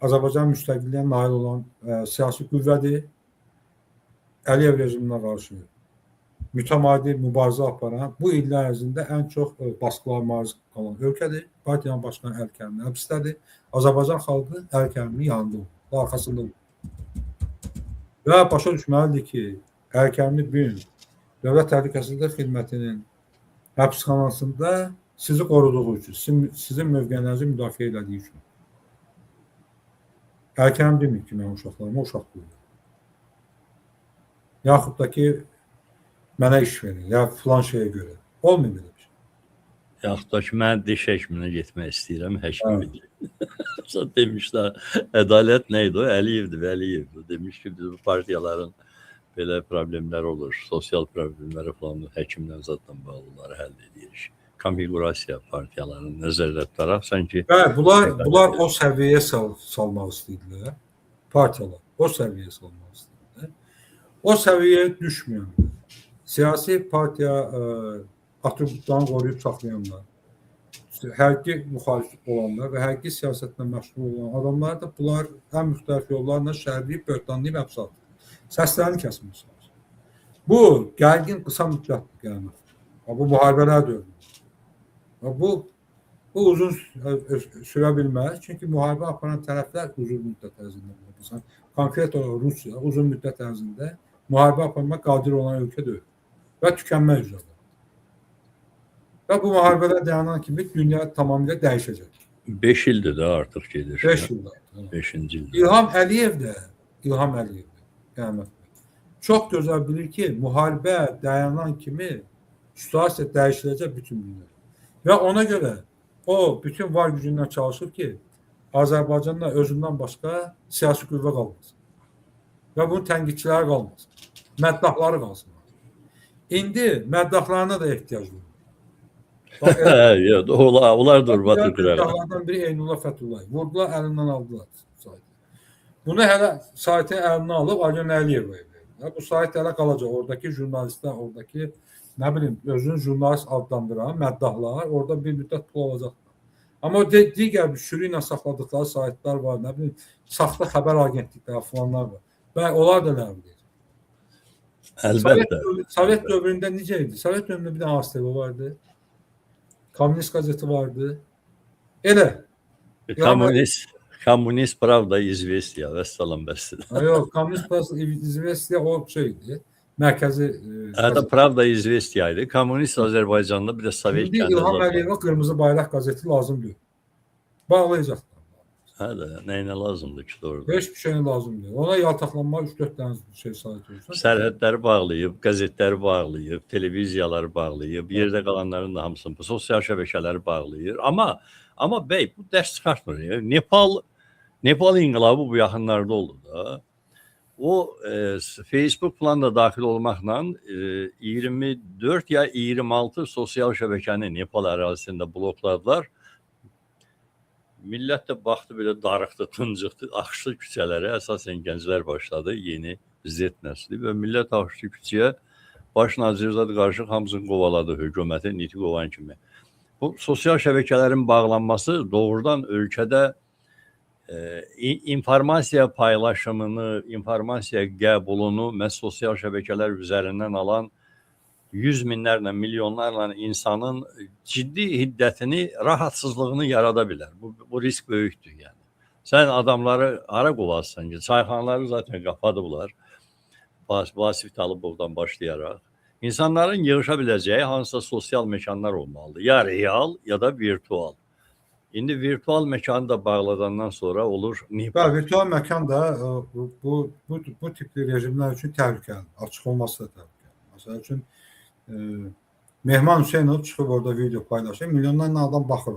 Azərbaycan müstəqilliyinə nail olan siyasi qüvvədir. Əliyev rejiminə qarşı mütəmadi mübarizə aparan, bu illər ərzində ən çox baskılar maruz qalan ölkədir. Partiyanın başqanı Əl-Kərimli həbsdədir. Azərbaycan xalqı Əl-Kərimli yanında olur, arxasında olur. Və başa düşməlidir ki, Əl-Kərimli bu gün Dövlət Təhlükəsizlik Xidmətinin həbsxanasında sizi qoruduğu üçün, sizin mövqelərinizi müdafiə elədiyi üçün. Əl-Kərim demir ki, mən uşaqlarıma uşaq qoyuyorum. Yaxud da ki, mənə iş verin, ya filan şeyə görə. Olmuyor belə bir şey. Yaxud da ki, mən diş həkiminə getmək istəyirəm, həkim demişlər, ədalət nə idi o? Əliyevdir. Demiş ki, bizim partiyaların belə problemlər olur, sosial problemləri falan həkimlə zaddan bağlıları həll edirik. Konfigurasiya partiyalarını nəzərdə tutaraq sanki... Bunlar o səviyyəyə salmaq istəyirlər. Partiyalar o səviyyəyə salmaq istəyirlər. O səviyyəyə düşməyən, siyasi partiya atributlarını qoruyub saxlayanlar, hərqi müxalif olanlar və hərqi siyasətlə məşğul olan adamlar da bunlar ən müxtəlif yollarla şəhərləyib, böhtanlayıb həbsə atır. Səsilərini kəsmişsiniz. Bu, gərgin qısa müddətdir qiyamət. Bu, müharibələr dövrüdür. Bu uzun sürə bilməz. Çünki müharibə aparan tərəflər uzun müddət ərzində olur. Konkret olaraq Rusiya uzun müddət ərzində müharibə aparmaq qadir olan ölkə deyil və tükənmə üzrədir. Və bu müharibələr dayanan kimi dünya tamamilə dəyişəcək. 5 ildir də artıq gedir. 5 ildir. 5-ci ildir. İlham Əliyev də çox gözəl bilir ki, müharibə dayanan kimi situasiya dəyişiləcək bütün dünya. Və ona görə o bütün var gücündən çalışır ki, Azərbaycanda özündən başqa siyasi qüvvə qalmasın. Və bunun tənqidçiləri qalmasın. Məddahları qalsın. İndi məddahlarına da ehtiyac var. Onlar da Batı qırarlar. Məddahlardan biri Eynullah Fəthullayev. Vurdular, əlindən aldılar saytı. Bunu hələ saytı əlindən alıb Agən Əliyevə verir. Bu sayt hələ qalacaq. Oradakı jurnalistlər, oradakı nə bilim, özünü jurnalist adlandıran məddahlar orada bir müddət pul alacaqlar. Amma o digər bir sürü ilə saxladıqları saytlar var, nə bilim, saxta xəbər agentlikləri falanlar var. Və onlar da ləğv edir. Əlbəttə. Sovet dövründə necə idi? Sovet dövründə bir dənə ASTV vardı. Komünist qəzeti vardı. Elə. Komünist Pravda İzvestiya və salam bəsdir. Yox, Komünist İzvestiya o şeydi. Mərkəzi Hətta Pravda İzvestiya idi. Komünist Azərbaycanda bir də Sovet İndi kəndi. İlham Əliyevə Qırmızı Bayraq qəzeti lazımdır. Bağlayacaqlar. Hə də, nəyinə lazımdır ki, doğrudur. Heç bir şeyə lazım deyil. Ona yaltaqlanmaq 3-4 dənə şey sayt olsun. Sərhədləri bağlayıb, qəzetləri bağlayıb, televiziyaları bağlayıb, yerdə qalanların da hamısını, sosial şəbəkələri bağlayır. Amma bəy, bu dərs çıxartmır. Nepal inqilabı bu yaxınlarda oldu da. O Facebook falan da daxil olmaqla 24 ya 26 sosial şəbəkəni Nepal ərazisində blokladılar. Millət də baxdı belə darıxdı, tıncıqdı, axışdı küçələrə, əsasən gənclər başladı, yeni Z nəsli və millət axışdı küçəyə, baş nazirzadə qarışıq hamısını qovaladı hökuməti, niti qovan kimi. Bu sosial şəbəkələrin bağlanması doğrudan ölkədə informasiya paylaşımını, informasiya qəbulunu məhz sosial şəbəkələr üzərindən alan 100 minlərlə, milyonlarla insanın ciddi hiddətini, rahatsızlığını yarada bilər. Bu risk böyükdür yəni. Sən adamları hara qovasın ki? Çayxanaları zaten qapadıblar. Vasif Talıbovdan başlayaraq. İnsanların yığışa biləcəyi hansısa sosial məkanlar olmalıdır. Ya real, ya da virtual. İndi virtual məkanı da bağladandan sonra olur. Virtual məkan da bu tipli rejimlər üçün təhlükəlidir. Açıq olması da təhlükəlidir. Məsəl üçün Mehman Hüseynov çıxıb orada video paylaşır. Milyonlarla adam baxır.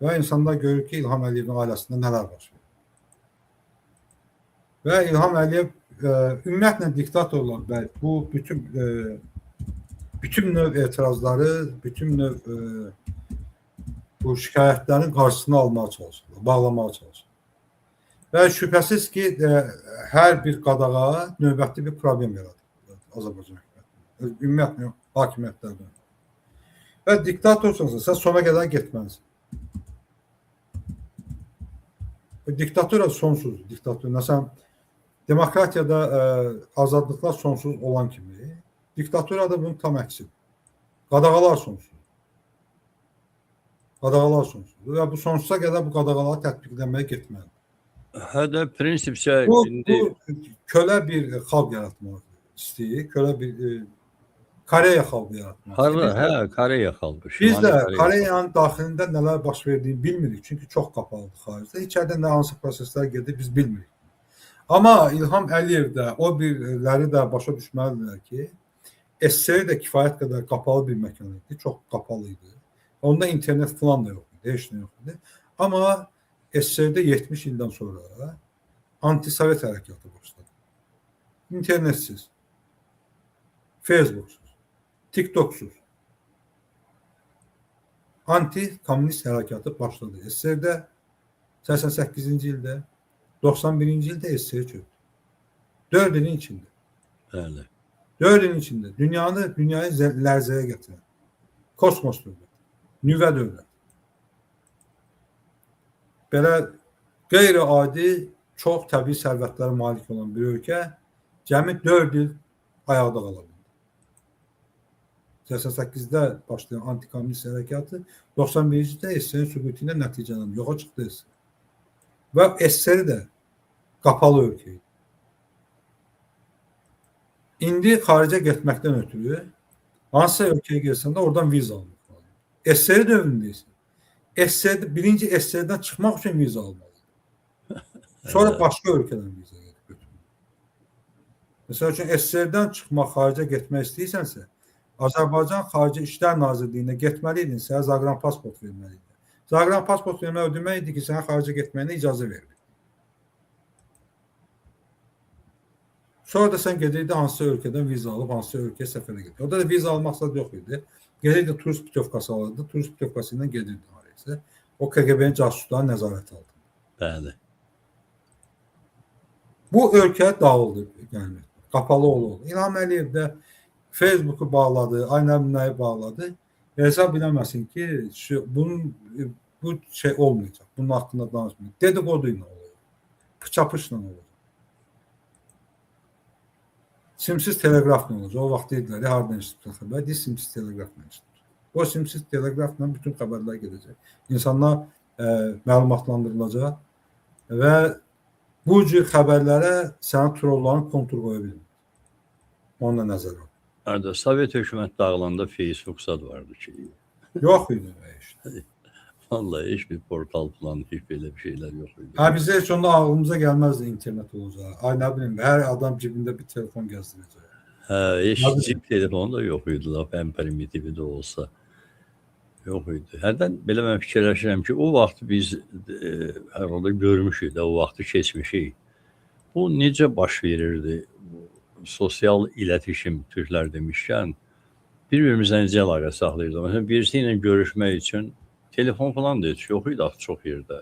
Və insanlar görür ki, İlham Əliyevin ailəsində nələr baş verir. Və İlham Əliyev ümumiyyətlə diktatorlar bu bütün növ etirazları, bütün növ bu şikayətlərin qarşısını almağa çalışırlar, bağlamağa çalışırlar. Və şübhəsiz ki, hər bir qadağa növbəti bir problem yaradır Azərbaycan hökuməti. Ümumiyyətlə hakimiyyətlərdən. Və diktatorsansa, sən sona qədər getməlisən. Diktatura sonsuz, diktatura. Məsələn, demokratiyada azadlıqlar sonsuz olan kimi, diktaturada bunun tam əksidir. Qadağalar sonsuz. Qadağalar sonsuz. Və bu sonsuza qədər bu qadağaları tətbiqləməyə getməlidir. Hə də prinsipcə bu kölə bir xalq yaratmaq istəyir, kölə bir Koreya xalqı yaratmaq istəyir. Hə, Koreya xalqı. Biz də Koreyanın daxilində nələr baş verdiyini bilmirik, çünki çox qapalıdır xaricdə. İçəridə nə hansı proseslər gedir biz bilmirik. Amma İlham Əliyev də, o birləri də başa düşməlidirlər ki, SSR də kifayət qədər qapalı bir məkan idi, çox qapalı idi. Onda internet falan da yox idi, heç nə yox idi. Amma SSR-də 70 ildən sonra anti-Sovet hərəkatı başladı. İnternetsiz, Facebooksuz, TikToksuz anti-komünist hərəkatı başladı. SSR-də 88-ci ildə, 91-ci ildə SSR çöktü. 4 ilin içində. Bəli. 4 ilin içində dünyayı lərzəyə gətirən kosmos dövləti, nüvə dövləti. Belə qeyri-adi çox təbii sərvətlərə malik olan bir ölkə cəmi 4 il ayaqda qala bildi. 88-də başlayan anti-komünist hərəkatı 91-ci ildə SSR-in süqutu ilə nəticələnib, yoxa çıxdı SSR. Və SSR də qapalı ölkə idi. İndi xaricə getməkdən ötürü hansısa ölkəyə gəlsən də oradan viza almaq lazım. SSR dövründə isə birinci SSR-dən çıxmaq üçün viza almalıdır. Sonra başqa ölkədən viza götürmək. Məsəl üçün SSR-dən çıxmaq, xaricə getmək istəyirsənsə, Azərbaycan Xarici İşlər Nazirliyinə getməliydin, sənə zaqran pasport verməliydi. Zaqran pasport vermək o demək idi ki, sənə xaricə getməyinə icazə verir. Sonra da sən gedirdi hansısa ölkədən viza alıb, hansısa ölkəyə səfərə gedirdi. Orada da viza almaq da yox idi. Gedirdi turist putyovkası alırdı, turist putyovkası ilə gedirdi haraysa. O KGB-nin casusları nəzarət aldı. Bəli. Bu ölkə dağıldı, yəni qapalı oldu. İlham Əliyev də Facebooku bağladı, Aynəmnəyi bağladı. Hesab biləməsin ki, bu şey olmayacaq. Bunun haqqında danışmayacaq. Dedikodu ilə olacaq. Pıça-pıçla olacaq. simsiz teleqrafla olacaq. O vaxt dedilər, hardan eşitdilər xəbər? Deyir, simsiz teleqrafla eşitdilər. O simsiz teleqrafla bütün xəbərlər gedəcək. İnsanlar məlumatlandırılacaq və bu cür xəbərlərə sənin trolların kontur qoya bilmir. Onunla nəzər al. Hərdə Sovet hökumət dağılanda Facebook sad vardı ki. Yox idi işte. Vallahi hiçbir portal falan hiç böyle bir şeyler yok idi. Ha bizə heç onda ağlımıza gəlməzdi internet olacaq. Ay nə bilim, hər adam cibində bir telefon gəzdirəcək. Hiç cip telefonu da yok idi laf, en primitivi de olsa. Yok idi. Hərdən belə mən fikirləşirəm ki, o vaxt biz hər halda görmüşük də, o vaxtı keçmişik. Bu necə baş verirdi? Sosial iletişim Türklər demişkən, bir-birimizlə necə əlaqə saxlayırdı? Məsələn, birisi ilə görüşmək üçün telefon falan da heç yox idi axı çox yerdə.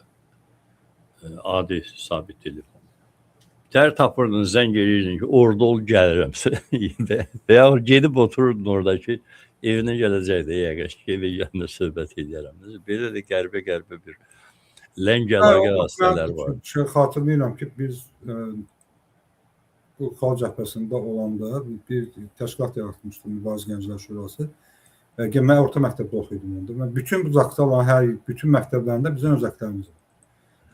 Adi, sabit telefon. Tər tapırdın, zəng edirdin ki, orada ol, gəlirəm. Və ya gedib otururdun orada ki, evinə gələcəkdi, yəqin ki, evə gəndə söhbət edərəm. Belə də qəribə bir ləng əlaqə vasitələr var. Xatırlayıram ki, biz bu Xalq Cəbhəsində olanda bir təşkilat yaratmışdı, Mübarizə Gənclər Şurası. Mən orta məktəbdə oxuydum onda. Mən bütün bu zaktların bütün məktəblərində bizim özəklərimiz var.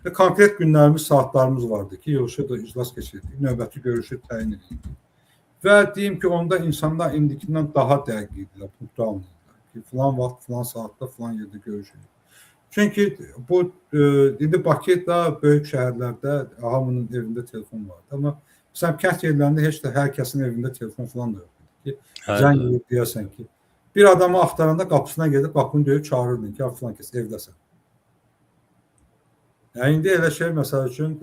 Və konkret günlərimiz, saatlarımız vardı ki, yığışırdı, iclas keçirdik, növbəti görüşü təyin edildi. Və deyim ki, onda insanlar indikindən daha dəqiq idilər, punktual idilər ki, filan vaxt, filan saatda, filan yerdə görüşürük. Çünki bu indi Bakıda, böyük şəhərlərdə hamının evində telefon vardı. Amma məsələn, kənd yerlərində heç də hər kəsin evində telefon falan da yox idi ki, zəng edib deyəsən ki, bir adamı axtaranda qapısına gedib, qapını döyüb çağırırdın ki, filan kəs evdəsən. Yəni, indi elə şey, məsəl üçün,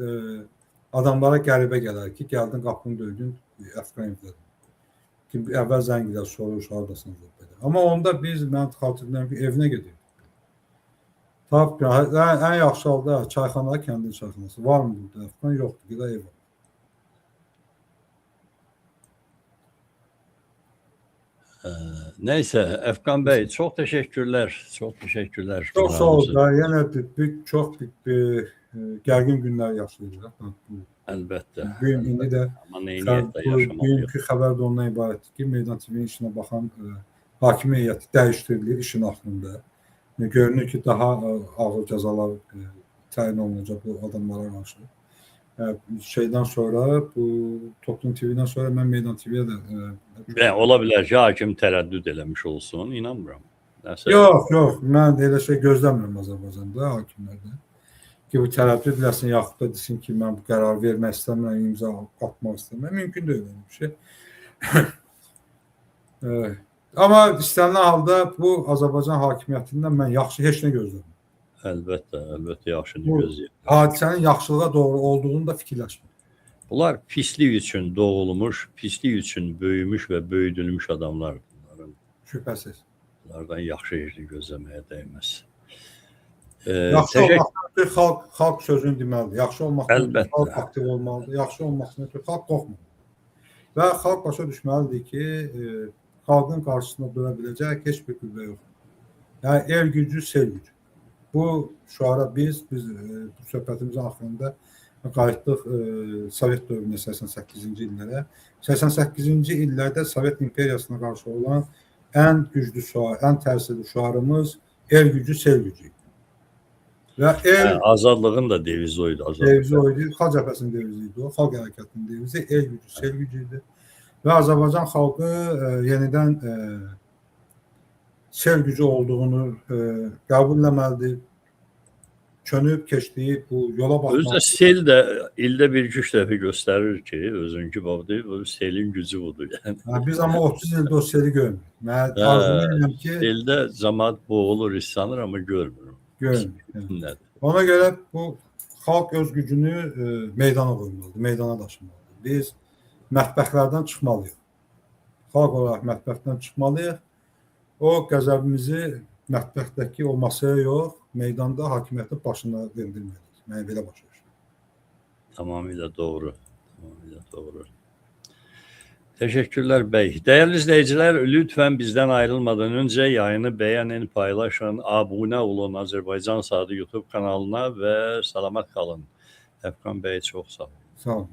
adamlara qəribə gələr ki, gəldin, qapını döydün, Əfqan evdədir. Ki, əvvəl zəng edər, soruş, haradasınız belə. Amma onda biz, mən xatırlayıram ki, evinə gedirdik. Ən yaxşı halda çayxanada, kəndin çayxanası. Var mı burada Əfqan? Yoxdur, bir də ev var. Neyse, Əfqan bəy, çox təşəkkürlər. Çox təşəkkürlər. Çox sağ ol. Yenə çox gərgin günlər yaşayırıq. Əlbəttə. İndi də bugünkü xəbər də ondan ibarətdir ki, Meydan TV-nin işinə baxan hakim heyəti dəyişdirilir işin axırında. Görünür ki, daha ağır cəzalar təyin olunacaq bu adamlara qarşı. Şeydən sonra, bu Toplum TV-dən sonra mən Meydan TV-yə də... Ola bilər ki, hakim tərəddüd eləmiş olsun, inanmıram. Yox, mən elə şey gözləmirəm Azərbaycanda, hakimlərdən. Ki, bu tərəddüd eləsin, yaxud da desin ki, mən bu qərar vermək istəmirəm, imza atmaq istəmirəm. Mümkün deyil bir şey. Amma istənilən halda bu Azərbaycan hakimiyyətindən mən yaxşı heç nə gözləmirəm. Əlbəttə, yaxşını gözləyir. Hadisənin yaxşılığa doğru olduğunu da fikirləşmir. Bunlar pislik üçün doğulmuş, pislik üçün böyümüş və böyüdülmüş adamlar bunların. Şübhəsiz. Bunlardan yaxşı işini gözləməyə dəyməz. Yaxşı olmaqdan xalq sözünü deməlidir. Yaxşı olmaqdan xalq aktiv olmalıdır. Yaxşı olmaqdan xalq qorxmalıdır. Və xalq başa düşməlidir ki, xalqın qarşısında dura biləcək heç bir qüvvə yoxdur. Yəni, el gücü, sel gücü. Bu şüara biz bu söhbətimizin axırında qayıtdıq Sovet dövrünə 88-ci illərə. 88-ci illərdə Sovet imperiyasına qarşı olan ən güclü şüar, ən təsirli şüarımız el gücü, sel gücü. Və azadlığın da devizi oydu. Devizi oydu, Xalq Cəbhəsinin devizi idi o, Xalq Hərəkatının devizi, el gücü, sel gücü idi. Və Azərbaycan xalqı yenidən sel gücü olduğunu qəbul etməlidir. Könüb keçdiyi bu yola baxmaq. Özdə sel də ildə bir güc dəfə göstərir ki, özünkü babdır, bu selin gücü budur. Yəni. Biz amma 30 ildə o seli görmürük. Mən arzu edirəm ki... Seldə cəmaət boğulur, islanır, amma görmürüm. Görmürüm. Ona görə bu xalq öz gücünü meydana qoymalıdır, meydana daşımalıdır. Biz mətbəxlərdən çıxmalıyıq. Xalq olaraq mətbəxdən çıxmalıyıq. O qəzəbimizi mətbəxdəki o masaya yox, meydanda hakimiyyətin başına verdirməliyik. Mən belə başa düşürəm. Tamamilə doğru. Teşekkürler bey. Değerli izleyiciler, lütfen bizden ayrılmadan önce yayını beğenin, paylaşın, abone olun Azerbaycan Saatı YouTube kanalına ve selamet kalın. Əfqan Bey çok sağ olun. Sağ olun.